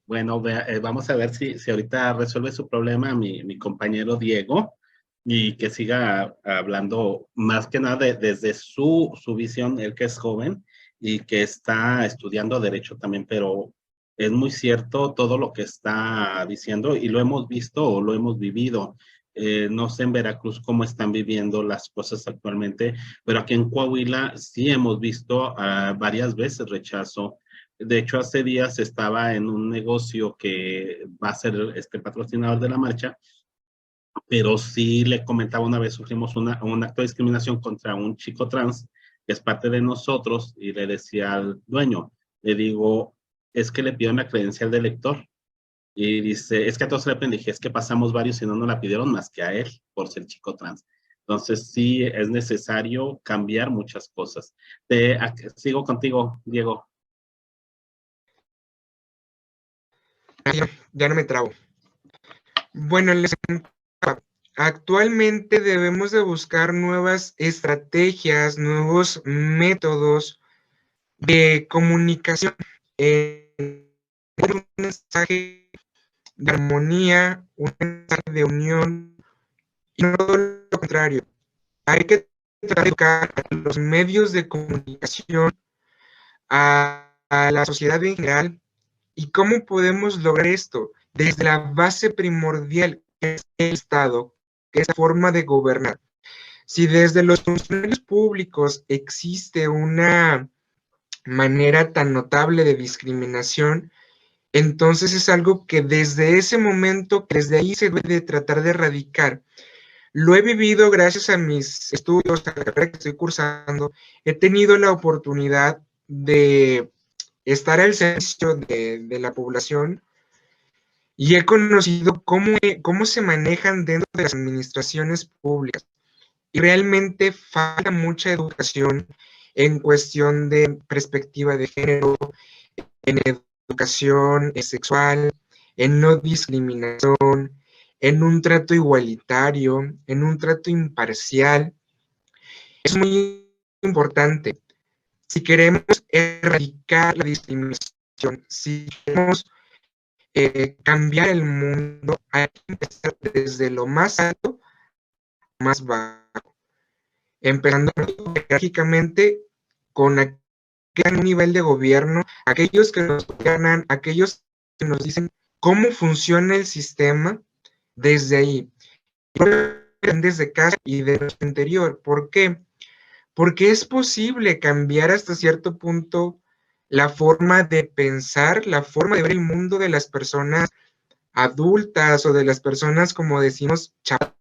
Bueno, vamos a ver si ahorita resuelve su problema mi compañero Diego y que siga hablando más que nada desde su visión, él que es joven y que está estudiando Derecho también, pero es muy cierto todo lo que está diciendo y lo hemos visto o lo hemos vivido. No sé en Veracruz cómo están viviendo las cosas actualmente, pero aquí en Coahuila sí hemos visto varias veces rechazo. De hecho, hace días estaba en un negocio que va a ser patrocinador de la marcha, pero sí le comentaba una vez, sufrimos un acto de discriminación contra un chico trans, que es parte de nosotros, y le decía al dueño, le digo, es que le pido la credencial de lector. Y dice, es que a todos le dije, es que pasamos varios y no nos la pidieron más que a él, por ser chico trans. Entonces sí es necesario cambiar muchas cosas. Sigo contigo, Diego. Ya no me trabo. Bueno, actualmente debemos de buscar nuevas estrategias, nuevos métodos de comunicación, un mensaje de armonía, un mensaje de unión, y no todo lo contrario. Hay que tratar de educar a los medios de comunicación, a la sociedad en general. ¿Y cómo podemos lograr esto? Desde la base primordial, que es el Estado, que es la forma de gobernar. Si desde los funcionarios públicos existe una manera tan notable de discriminación, entonces es algo que desde ese momento, desde ahí se debe de tratar de erradicar. Lo he vivido gracias a mis estudios, a la carrera que estoy cursando. He tenido la oportunidad de estar al servicio de la población y he conocido cómo se manejan dentro de las administraciones públicas. Y realmente falta mucha educación en cuestión de perspectiva de género, en educación sexual, en no discriminación, en un trato igualitario, en un trato imparcial. Es muy importante. Si queremos erradicar la discriminación, si queremos cambiar el mundo, hay que empezar desde lo más alto, más bajo, empezando jerárquicamente con aquel nivel de gobierno, aquellos que nos gobiernan, aquellos que nos dicen cómo funciona el sistema, desde ahí, desde casa y de nuestro interior. ¿Por qué? Porque es posible cambiar hasta cierto punto la forma de pensar, la forma de ver el mundo de las personas adultas o de las personas, como decimos, chavas.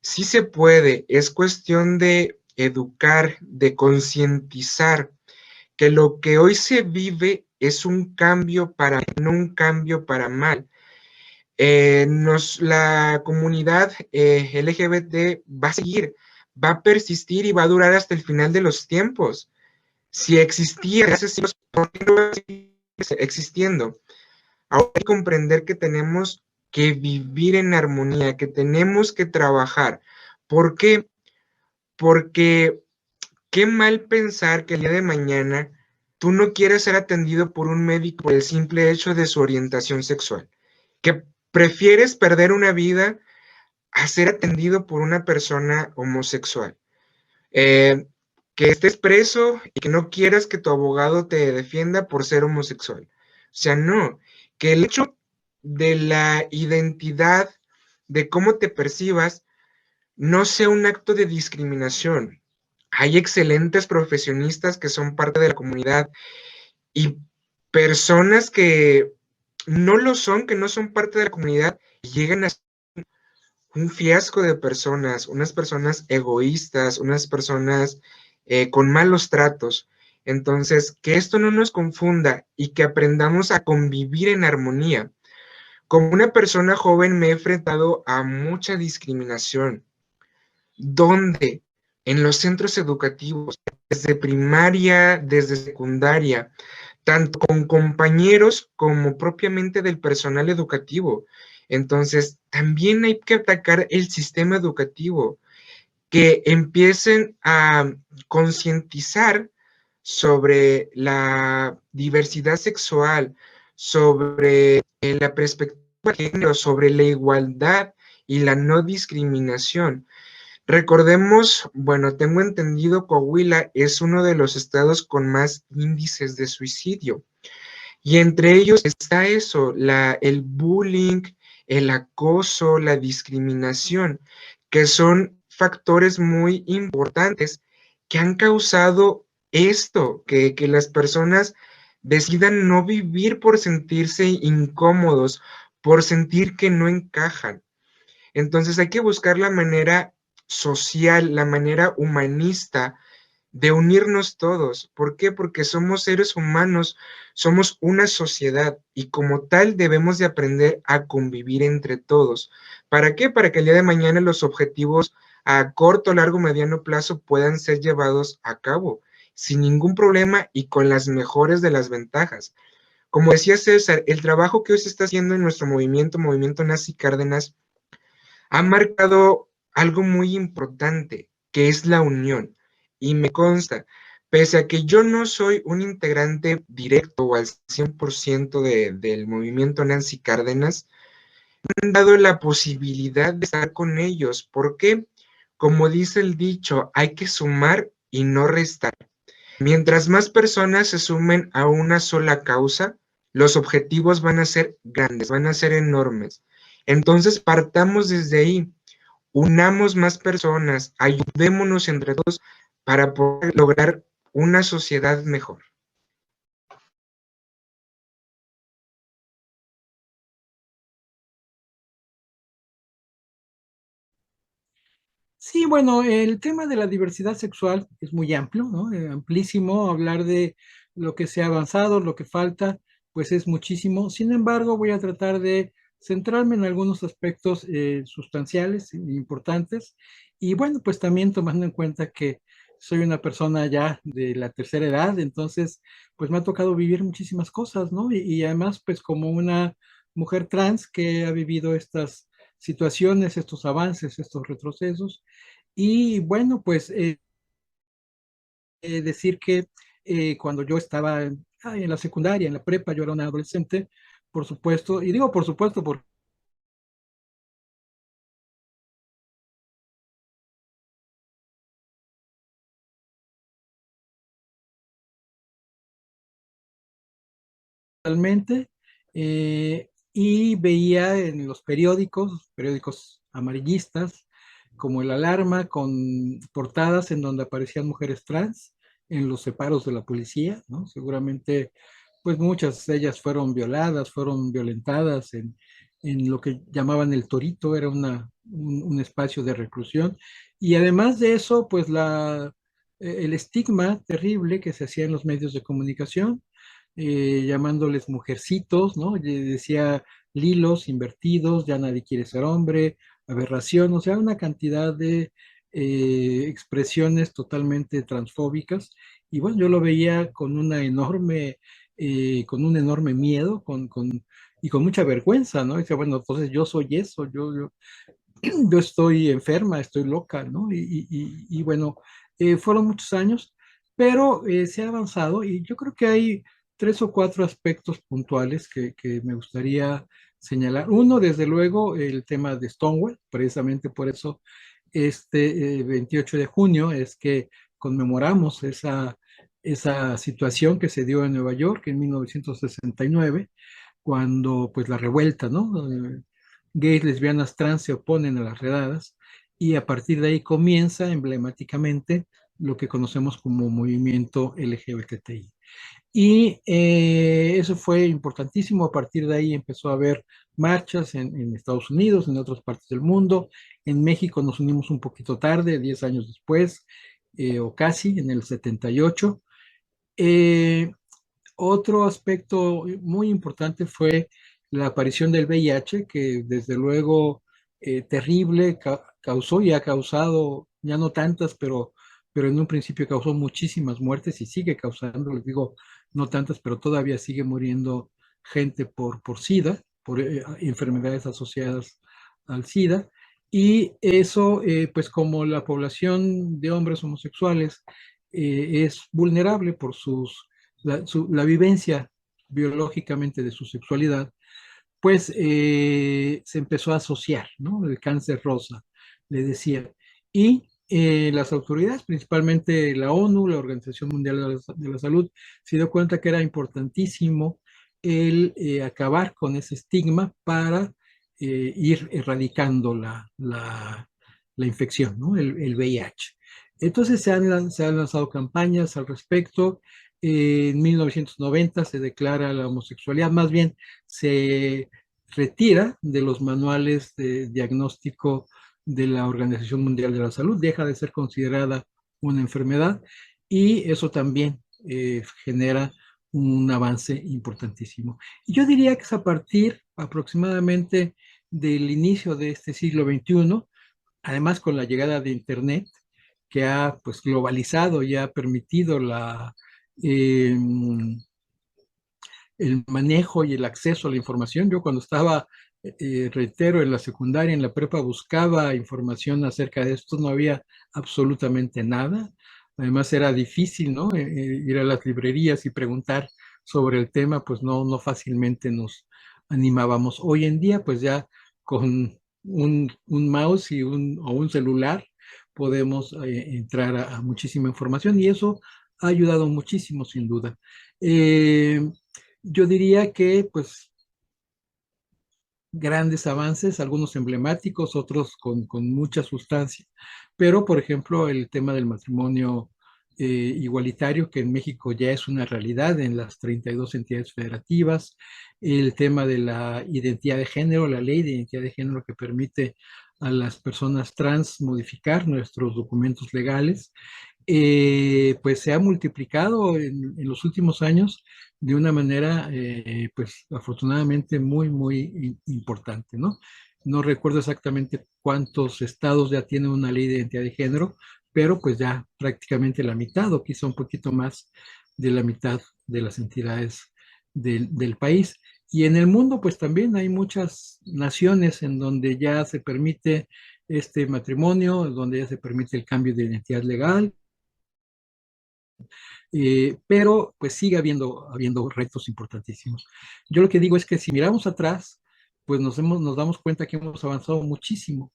Sí se puede, es cuestión de educar, de concientizar que lo que hoy se vive es un cambio para, no un cambio para mal. La comunidad LGBT va a seguir, va a persistir y va a durar hasta el final de los tiempos. Si existía hace siglos, ¿por qué no va a seguir existiendo? Ahora hay que comprender que tenemos que vivir en armonía, que tenemos que trabajar. ¿Por qué? Porque qué mal pensar que el día de mañana tú no quieres ser atendido por un médico por el simple hecho de su orientación sexual. Que prefieres perder una vida a ser atendido por una persona homosexual. Que estés preso y que no quieras que tu abogado te defienda por ser homosexual. O sea, no. Que el hecho de la identidad, de cómo te percibas, no sea un acto de discriminación. Hay excelentes profesionistas que son parte de la comunidad y personas que no lo son, que no son parte de la comunidad, y llegan a ser un fiasco de personas, unas personas egoístas, unas personas con malos tratos. Entonces, que esto no nos confunda y que aprendamos a convivir en armonía. Como una persona joven me he enfrentado a mucha discriminación. ¿Dónde? En los centros educativos, desde primaria, desde secundaria, tanto con compañeros como propiamente del personal educativo. Entonces, también hay que atacar el sistema educativo, que empiecen a concientizar sobre la diversidad sexual, sobre la perspectiva de género, sobre la igualdad y la no discriminación. Recordemos, bueno, tengo entendido Coahuila es uno de los estados con más índices de suicidio. Y entre ellos está eso, el bullying, el acoso, la discriminación, que son factores muy importantes que han causado esto, que las personas decidan no vivir por sentirse incómodos, por sentir que no encajan. Entonces hay que buscar la manera social, la manera humanista de unirnos todos. ¿Por qué? Porque somos seres humanos, somos una sociedad y como tal debemos de aprender a convivir entre todos. ¿Para qué? Para que el día de mañana los objetivos a corto, largo, mediano plazo puedan ser llevados a cabo sin ningún problema y con las mejores de las ventajas. Como decía César, el trabajo que hoy se está haciendo en nuestro Movimiento Nazi Cárdenas, ha marcado algo muy importante, que es la unión. Y me consta, Pese a que yo no soy un integrante directo o al 100% del movimiento Nancy Cárdenas, me han dado la posibilidad de estar con ellos, porque, como dice el dicho, hay que sumar y no restar. Mientras más personas se sumen a una sola causa, los objetivos van a ser grandes, van a ser enormes. Entonces, partamos desde ahí, unamos más personas, ayudémonos entre todos para poder lograr una sociedad mejor. Sí, bueno, el tema de la diversidad sexual es muy amplio, ¿no? Amplísimo, hablar de lo que se ha avanzado, lo que falta, pues es muchísimo. Sin embargo, voy a tratar de centrarme en algunos aspectos sustanciales e importantes. Y bueno, pues también tomando en cuenta que soy una persona ya de la tercera edad, entonces, pues me ha tocado vivir muchísimas cosas, ¿no? Y además, pues como una mujer trans que ha vivido estas situaciones, estos avances, estos retrocesos. Y bueno, pues decir que cuando yo estaba en la secundaria, en la prepa, yo era un adolescente, por supuesto, y digo por supuesto porque realmente, y veía en los periódicos amarillistas, como el Alarma, con portadas en donde aparecían mujeres trans en los separos de la policía, ¿no? Seguramente, pues muchas de ellas fueron violadas, fueron violentadas en lo que llamaban el Torito, era un espacio de reclusión. Y además de eso, pues el estigma terrible que se hacía en los medios de comunicación, llamándoles mujercitos, ¿no? Decía lilos invertidos, ya nadie quiere ser hombre, aberración, o sea, una cantidad de expresiones totalmente transfóbicas. Y bueno, yo lo veía con con un enorme miedo, y con mucha vergüenza, ¿no? Y decía, bueno, entonces yo soy eso, yo estoy enferma, estoy loca, ¿no? Y bueno, fueron muchos años, pero se ha avanzado y yo creo que hay tres o cuatro aspectos puntuales que me gustaría señalar. Uno, desde luego, el tema de Stonewall, precisamente por eso este 28 de junio es que conmemoramos esa situación que se dio en Nueva York en 1969, cuando pues la revuelta, ¿no? Gays, lesbianas, trans se oponen a las redadas y a partir de ahí comienza emblemáticamente lo que conocemos como movimiento LGBTI. Y eso fue importantísimo. A partir de ahí empezó a haber marchas en Estados Unidos, en otras partes del mundo. En México nos unimos un poquito tarde, 10 años después, o casi, en el 78. Eh, Otro aspecto muy importante fue la aparición del VIH, que desde luego terrible, causó y ha causado, ya no tantas, pero en un principio causó muchísimas muertes y sigue causando, les digo, no tantas, pero todavía sigue muriendo gente por SIDA, por enfermedades asociadas al SIDA. Y eso, pues como la población de hombres homosexuales es vulnerable por la vivencia biológicamente de su sexualidad, pues se empezó a asociar, ¿no? El cáncer rosa, le decía. Y las autoridades, principalmente la ONU, la Organización Mundial de la Salud, se dio cuenta que era importantísimo el acabar con ese estigma para ir erradicando la infección, ¿no? El VIH. Entonces se han lanzado campañas al respecto. En 1990 se declara la homosexualidad, más bien se retira de los manuales de diagnóstico de la Organización Mundial de la Salud, deja de ser considerada una enfermedad y eso también genera un avance importantísimo. Y yo diría que es a partir aproximadamente del inicio de este siglo XXI, además con la llegada de Internet, que ha pues globalizado y ha permitido eh, el manejo y el acceso a la información. Yo cuando estaba, reitero, en la secundaria, en la prepa, buscaba información acerca de esto, no había absolutamente nada. Además era difícil, ¿no? Ir a las librerías y preguntar sobre el tema, pues no fácilmente nos animábamos. Hoy en día, pues ya con un mouse o un celular podemos entrar a muchísima información y eso ha ayudado muchísimo, sin duda. Eh, yo diría que, pues, grandes avances, algunos emblemáticos, otros con mucha sustancia. Pero, por ejemplo, el tema del matrimonio igualitario, que en México ya es una realidad en las 32 entidades federativas, el tema de la identidad de género, la ley de identidad de género que permite a las personas trans modificar nuestros documentos legales, pues se ha multiplicado en los últimos años de una manera, pues afortunadamente muy importante, ¿no? No recuerdo exactamente cuántos estados ya tienen una ley de identidad de género, pero pues ya prácticamente la mitad o quizá un poquito más de la mitad de las entidades del país. Y en el mundo pues también hay muchas naciones en donde ya se permite este matrimonio, donde ya se permite el cambio de identidad legal, pero pues sigue habiendo retos importantísimos. Yo lo que digo es que si miramos atrás, pues nos damos cuenta que hemos avanzado muchísimo,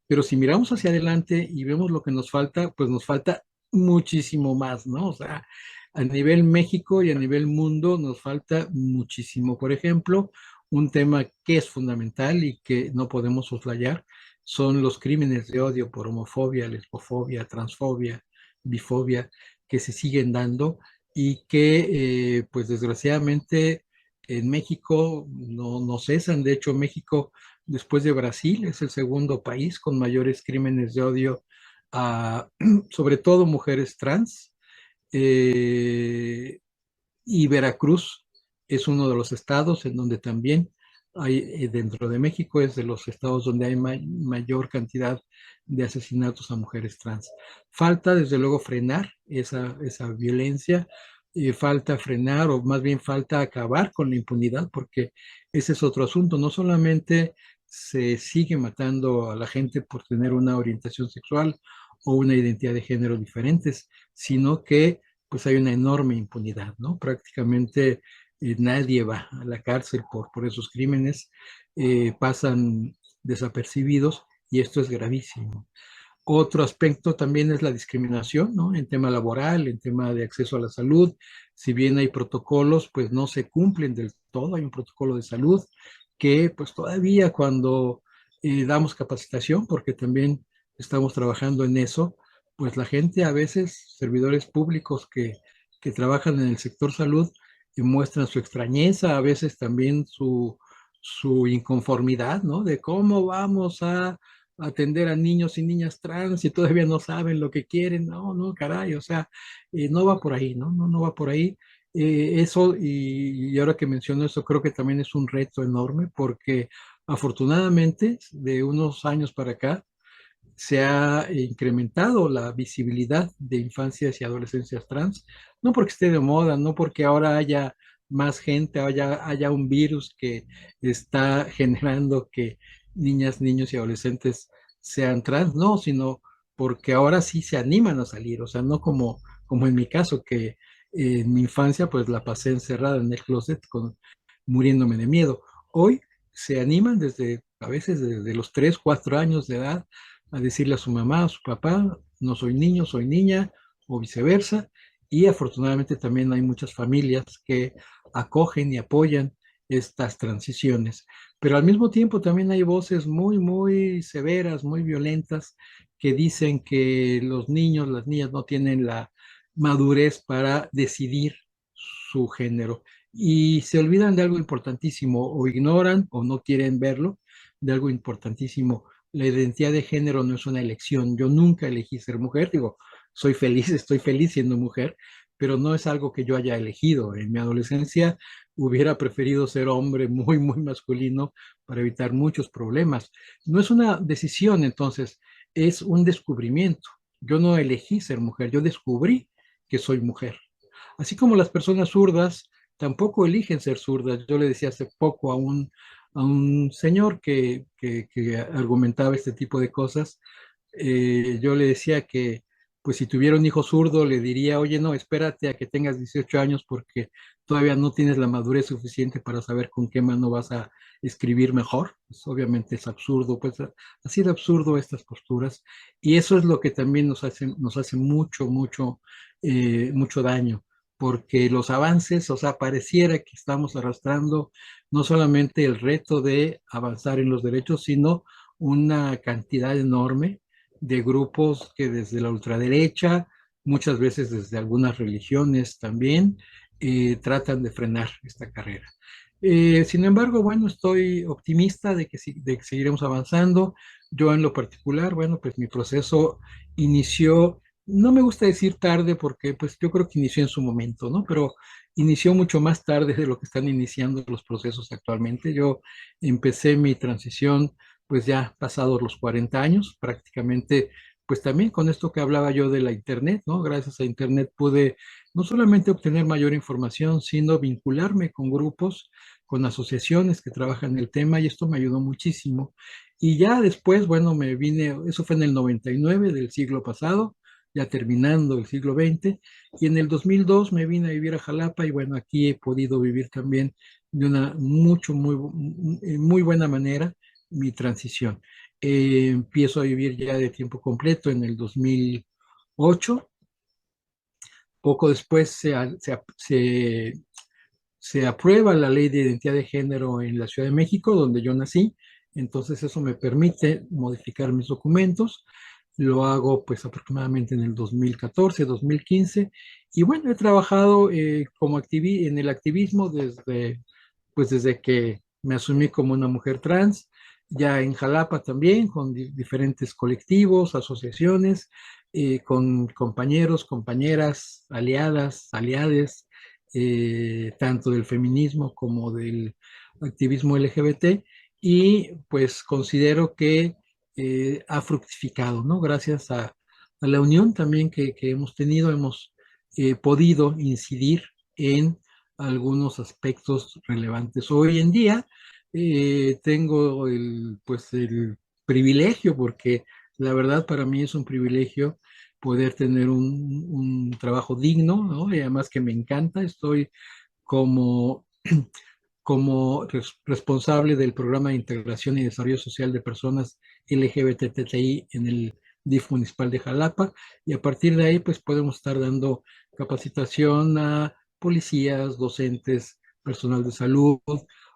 pero si miramos hacia adelante y vemos lo que nos falta, pues nos falta muchísimo más, ¿no? O sea, a nivel México y a nivel mundo nos falta muchísimo. Por ejemplo, un tema que es fundamental y que no podemos soslayar son los crímenes de odio por homofobia, lesbofobia, transfobia, bifobia, que se siguen dando y que, pues desgraciadamente, en México no cesan. De hecho, México, después de Brasil, es el segundo país con mayores crímenes de odio a, sobre todo, mujeres trans. Eh, y Veracruz es uno de los estados en donde también hay, dentro de México, es de los estados donde hay mayor cantidad de asesinatos a mujeres trans. Falta, desde luego, frenar esa violencia, falta frenar, o más bien falta acabar con la impunidad, porque ese es otro asunto. No solamente se sigue matando a la gente por tener una orientación sexual o una identidad de género diferentes, sino que pues hay una enorme impunidad, ¿no? Prácticamente nadie va a la cárcel por esos crímenes, pasan desapercibidos y esto es gravísimo. Otro aspecto también es la discriminación, ¿no? En tema laboral, en tema de acceso a la salud. Si bien hay protocolos, pues no se cumplen del todo. Hay un protocolo de salud que pues todavía cuando damos capacitación, porque también estamos trabajando en eso, pues la gente a veces, servidores públicos que trabajan en el sector salud, muestran su extrañeza, a veces también su inconformidad, ¿no? De cómo vamos a atender a niños y niñas trans y todavía no saben lo que quieren. No, caray, o sea, no va por ahí, ¿no? No va por ahí. Eso, y ahora que menciono eso, creo que también es un reto enorme porque afortunadamente de unos años para acá se ha incrementado la visibilidad de infancias y adolescencias trans, no porque esté de moda, no porque ahora haya más gente, haya un virus que está generando que niñas, niños y adolescentes sean trans, no, sino porque ahora sí se animan a salir, o sea, no como en mi caso, que en mi infancia pues la pasé encerrada en el closet muriéndome de miedo. Hoy se animan a veces desde los 3 4 años de edad a decirle a su mamá, a su papá, no soy niño, soy niña, o viceversa. Y afortunadamente también hay muchas familias que acogen y apoyan estas transiciones. Pero al mismo tiempo también hay voces muy severas, muy violentas, que dicen que los niños, las niñas no tienen la madurez para decidir su género. Y se olvidan de algo importantísimo, o ignoran o no quieren verlo, de algo importantísimo. La identidad de género no es una elección. Yo nunca elegí ser mujer, digo, soy feliz, estoy feliz siendo mujer, pero no es algo que yo haya elegido. En mi adolescencia hubiera preferido ser hombre muy masculino para evitar muchos problemas. No es una decisión, entonces, es un descubrimiento. Yo no elegí ser mujer, yo descubrí que soy mujer. Así como las personas zurdas tampoco eligen ser zurdas. Yo le decía hace poco a un señor que argumentaba este tipo de cosas, yo le decía que pues si tuviera un hijo zurdo, le diría, oye, no, espérate a que tengas 18 años porque todavía no tienes la madurez suficiente para saber con qué mano vas a escribir mejor. Pues obviamente es absurdo, pues ha sido absurdo estas posturas y eso es lo que también nos hace mucho daño, porque los avances, o sea, pareciera que estamos arrastrando no solamente el reto de avanzar en los derechos, sino una cantidad enorme de grupos que desde la ultraderecha, muchas veces desde algunas religiones también, tratan de frenar esta carrera. Sin embargo, bueno, estoy optimista de que seguiremos avanzando. Yo en lo particular, bueno, pues mi proceso inició, no me gusta decir tarde porque pues yo creo que inició en su momento, ¿no? Pero inició mucho más tarde de lo que están iniciando los procesos actualmente. Yo empecé mi transición pues ya pasados los 40 años, prácticamente, pues también con esto que hablaba yo de la Internet, ¿no? Gracias a Internet pude no solamente obtener mayor información, sino vincularme con grupos, con asociaciones que trabajan el tema y esto me ayudó muchísimo. Y ya después, bueno, me vine, eso fue en el 99 del siglo pasado, ya terminando el siglo XX, y en el 2002 me vine a vivir a Jalapa y bueno, aquí he podido vivir también de una muy buena manera mi transición. Empiezo a vivir ya de tiempo completo en el 2008. Poco después se aprueba la ley de identidad de género en la Ciudad de México, donde yo nací. Entonces eso me permite modificar mis documentos. Lo hago pues aproximadamente en el 2014, 2015. Y bueno, he trabajado en el activismo desde que me asumí como una mujer trans, ya en Jalapa también, con diferentes colectivos, asociaciones, con compañeros, compañeras, aliadas, aliades, tanto del feminismo como del activismo LGBT, y pues considero que ha fructificado, ¿no? Gracias a la unión también que hemos tenido, hemos podido incidir en algunos aspectos relevantes. Hoy en día tengo pues el privilegio, porque la verdad para mí es un privilegio poder tener un trabajo digno, ¿no? Y además que me encanta, estoy como, responsable del programa de integración y desarrollo social de personas LGBTTI en el DIF municipal de Jalapa, y a partir de ahí pues podemos estar dando capacitación a policías, docentes, personal de salud,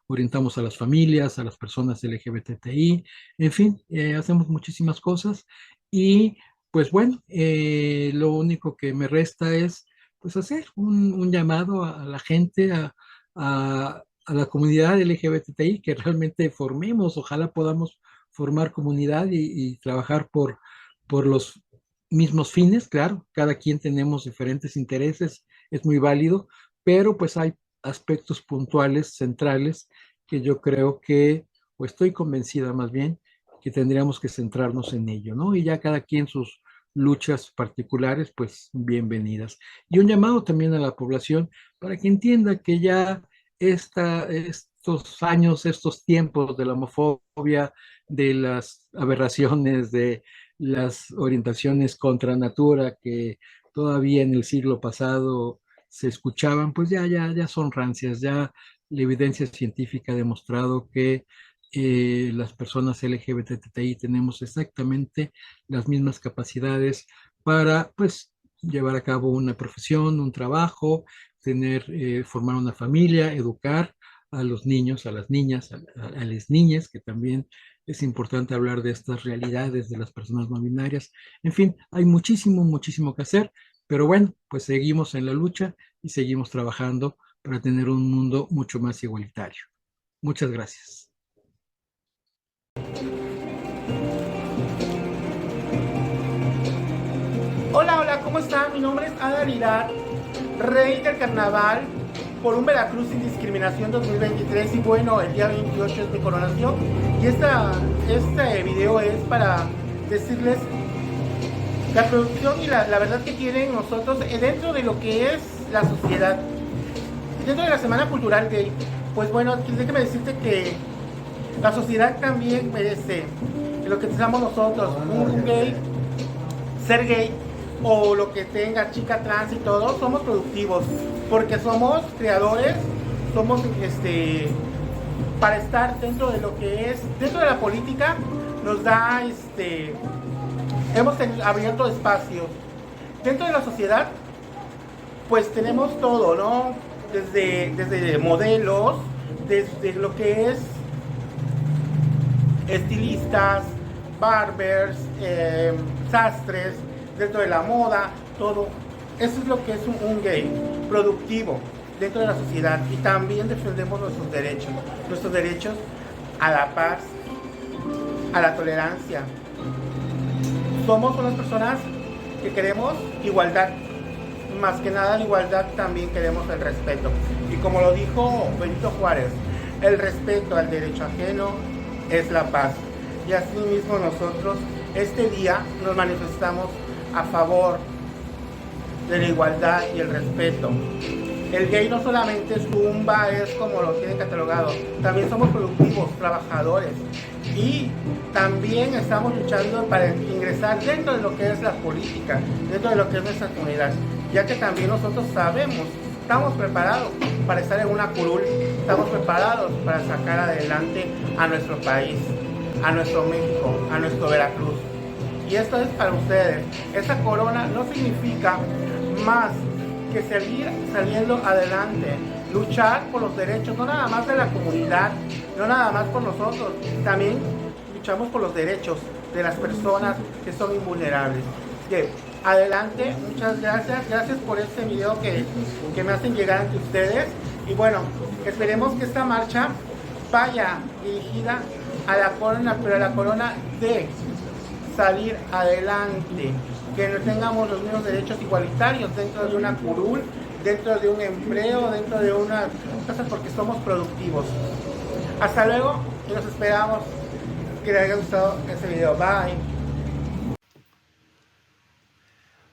orientamos a las familias, a las personas LGBTI, en fin, hacemos muchísimas cosas y pues bueno, lo único que me resta es pues hacer un llamado a la gente, a la comunidad LGBTI, que realmente formemos, ojalá podamos formar comunidad y trabajar por los mismos fines, claro, cada quien tenemos diferentes intereses, es muy válido, pero pues hay aspectos puntuales, centrales, que yo creo que, o estoy convencida más bien, que tendríamos que centrarnos en ello, ¿no? Y ya cada quien sus luchas particulares, pues bienvenidas. Y un llamado también a la población para que entienda que ya estos años, estos tiempos de la homofobia, de las aberraciones, de las orientaciones contra natura que todavía en el siglo pasado se escuchaban, pues ya son rancias, ya la evidencia científica ha demostrado que las personas LGBTI tenemos exactamente las mismas capacidades para, pues, llevar a cabo una profesión, un trabajo, formar una familia, educar a los niños, a las niñas, a las niñas, que también es importante hablar de estas realidades de las personas no binarias. En fin, hay muchísimo que hacer, pero bueno, pues seguimos en la lucha y seguimos trabajando para tener un mundo mucho más igualitario. Muchas gracias. Hola, ¿cómo están? Mi nombre es Ada Lirar, rey del carnaval por un Veracruz sin discriminación 2023, y bueno, el día 28 es mi coronación y este video es para decirles la producción y la verdad que tienen nosotros dentro de lo que es la sociedad, dentro de la Semana Cultural Gay. Pues bueno, déjeme decirte que la sociedad también merece lo que pensamos nosotros, un gay, ser gay. o lo que tenga chica trans y todo, somos productivos, porque somos creadores, somos para estar dentro de lo que es, dentro de la política, nos da, hemos abierto espacios. Dentro de la sociedad, pues tenemos todo, ¿no? Desde modelos, desde lo que es estilistas, barbers, sastres, dentro de la moda, todo. Eso es lo que es un gay, productivo dentro de la sociedad, y también defendemos nuestros derechos a la paz, a la tolerancia. Somos unas personas que queremos igualdad, más que nada la igualdad, también queremos el respeto. Y como lo dijo Benito Juárez, el respeto al derecho ajeno es la paz. Y así mismo nosotros este día nos manifestamos a favor de la igualdad y el respeto. El gay no solamente zumba, es como lo tienen catalogado, también somos productivos, trabajadores, y también estamos luchando para ingresar dentro de lo que es la política, dentro de lo que es nuestra comunidad, ya que también nosotros sabemos, estamos preparados para estar en una curul, estamos preparados para sacar adelante a nuestro país, a nuestro México, a nuestro Veracruz. Y esto es para ustedes. Esta corona no significa más que seguir saliendo adelante, luchar por los derechos, no nada más de la comunidad, no nada más por nosotros, también luchamos por los derechos de las personas que son invulnerables. Que adelante, muchas gracias por este video que me hacen llegar ante ustedes, y bueno, esperemos que esta marcha vaya dirigida a la corona, pero a la corona de salir adelante, que no tengamos los mismos derechos igualitarios dentro de una curul, dentro de un empleo, dentro de una cosa, porque somos productivos. Hasta luego y nos esperamos que les haya gustado este video. Bye.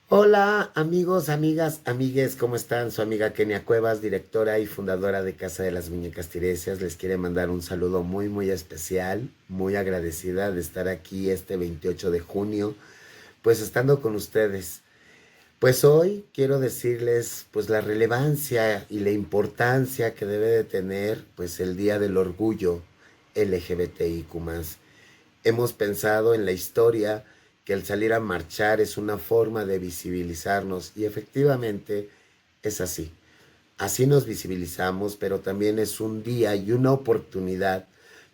Hola amigos, amigas, amigues, ¿cómo están? Su amiga Kenia Cuevas, directora y fundadora de Casa de las Muñecas Tiresias, les quiere mandar un saludo muy especial, muy agradecida de estar aquí este 28 de junio, pues estando con ustedes. Pues hoy quiero decirles pues la relevancia y la importancia que debe de tener pues el Día del Orgullo LGBTIQ+. Hemos pensado en la historia que el salir a marchar es una forma de visibilizarnos, y efectivamente es así. Así nos visibilizamos, pero también es un día y una oportunidad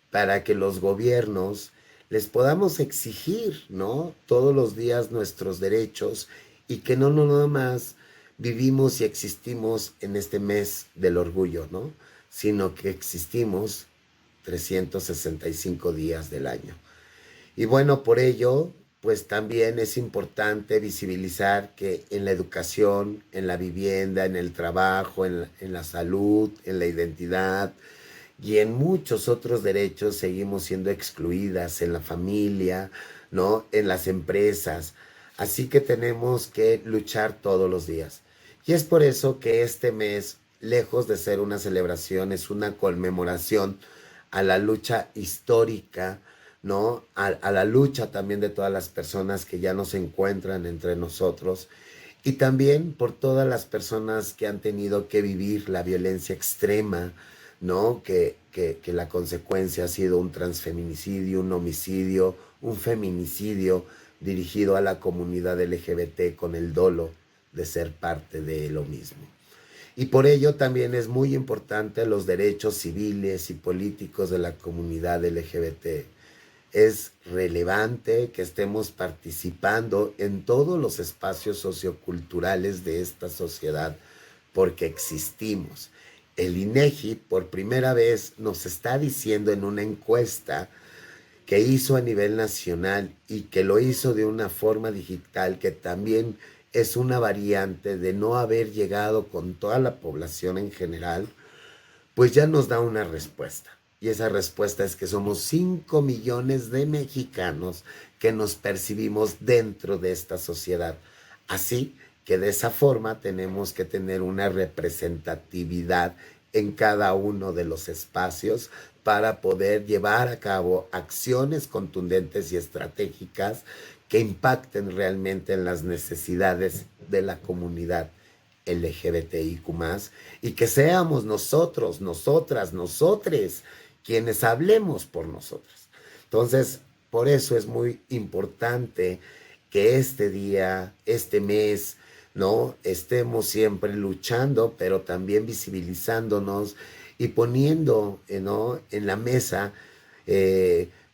para que los gobiernos les podamos exigir, ¿no?, todos los días nuestros derechos, y que no nada más vivimos y existimos en este mes del orgullo, ¿no?, sino que existimos 365 días del año. Y bueno, por ello pues también es importante visibilizar que en la educación, en la vivienda, en el trabajo, en la salud, en la identidad y en muchos otros derechos seguimos siendo excluidas, en la familia, ¿no?, en las empresas. Así que tenemos que luchar todos los días. Y es por eso que este mes, lejos de ser una celebración, es una conmemoración a la lucha histórica, ¿no?, a la lucha también de todas las personas que ya no se encuentran entre nosotros, y también por todas las personas que han tenido que vivir la violencia extrema, ¿no?, que la consecuencia ha sido un transfeminicidio, un homicidio, un feminicidio dirigido a la comunidad LGBT con el dolo de ser parte de lo mismo. Y por ello también es muy importante los derechos civiles y políticos de la comunidad LGBT. Es relevante que estemos participando en todos los espacios socioculturales de esta sociedad, porque existimos. El INEGI por primera vez nos está diciendo en una encuesta que hizo a nivel nacional, y que lo hizo de una forma digital, que también es una variante de no haber llegado con toda la población en general, pues ya nos da una respuesta. Y esa respuesta es que somos 5 millones de mexicanos que nos percibimos dentro de esta sociedad. Así que de esa forma tenemos que tener una representatividad en cada uno de los espacios para poder llevar a cabo acciones contundentes y estratégicas que impacten realmente en las necesidades de la comunidad LGBTIQ+, y que seamos nosotros, nosotras, nosotres, quienes hablemos por nosotros. Entonces, por eso es muy importante que este día, este mes, ¿no?, estemos siempre luchando, pero también visibilizándonos y poniendo, ¿no?, en la mesa,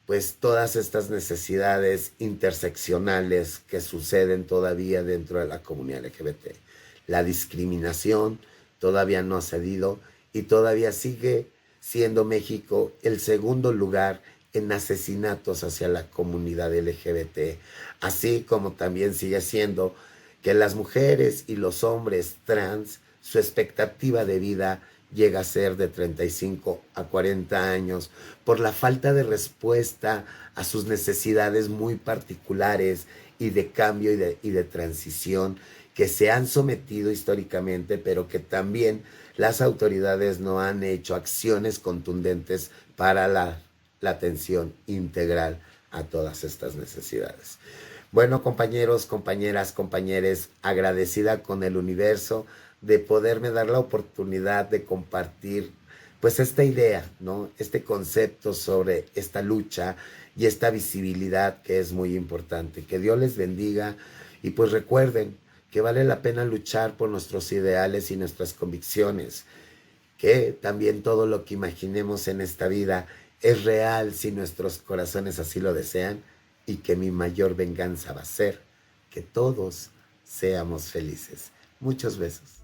pues todas estas necesidades interseccionales que suceden todavía dentro de la comunidad LGBT. La discriminación todavía no ha cedido y todavía sigue siendo México el segundo lugar en asesinatos hacia la comunidad LGBT, así como también sigue siendo que las mujeres y los hombres trans, su expectativa de vida llega a ser de 35 a 40 años por la falta de respuesta a sus necesidades muy particulares y de cambio y de transición que se han sometido históricamente, pero que también las autoridades no han hecho acciones contundentes para la atención integral a todas estas necesidades. Bueno, compañeros, compañeras, compañeres, agradecida con el universo de poderme dar la oportunidad de compartir pues esta idea, ¿no?, este concepto sobre esta lucha y esta visibilidad que es muy importante. Que Dios les bendiga y pues recuerden que vale la pena luchar por nuestros ideales y nuestras convicciones, que también todo lo que imaginemos en esta vida es real si nuestros corazones así lo desean, y que mi mayor venganza va a ser que todos seamos felices. Muchos besos.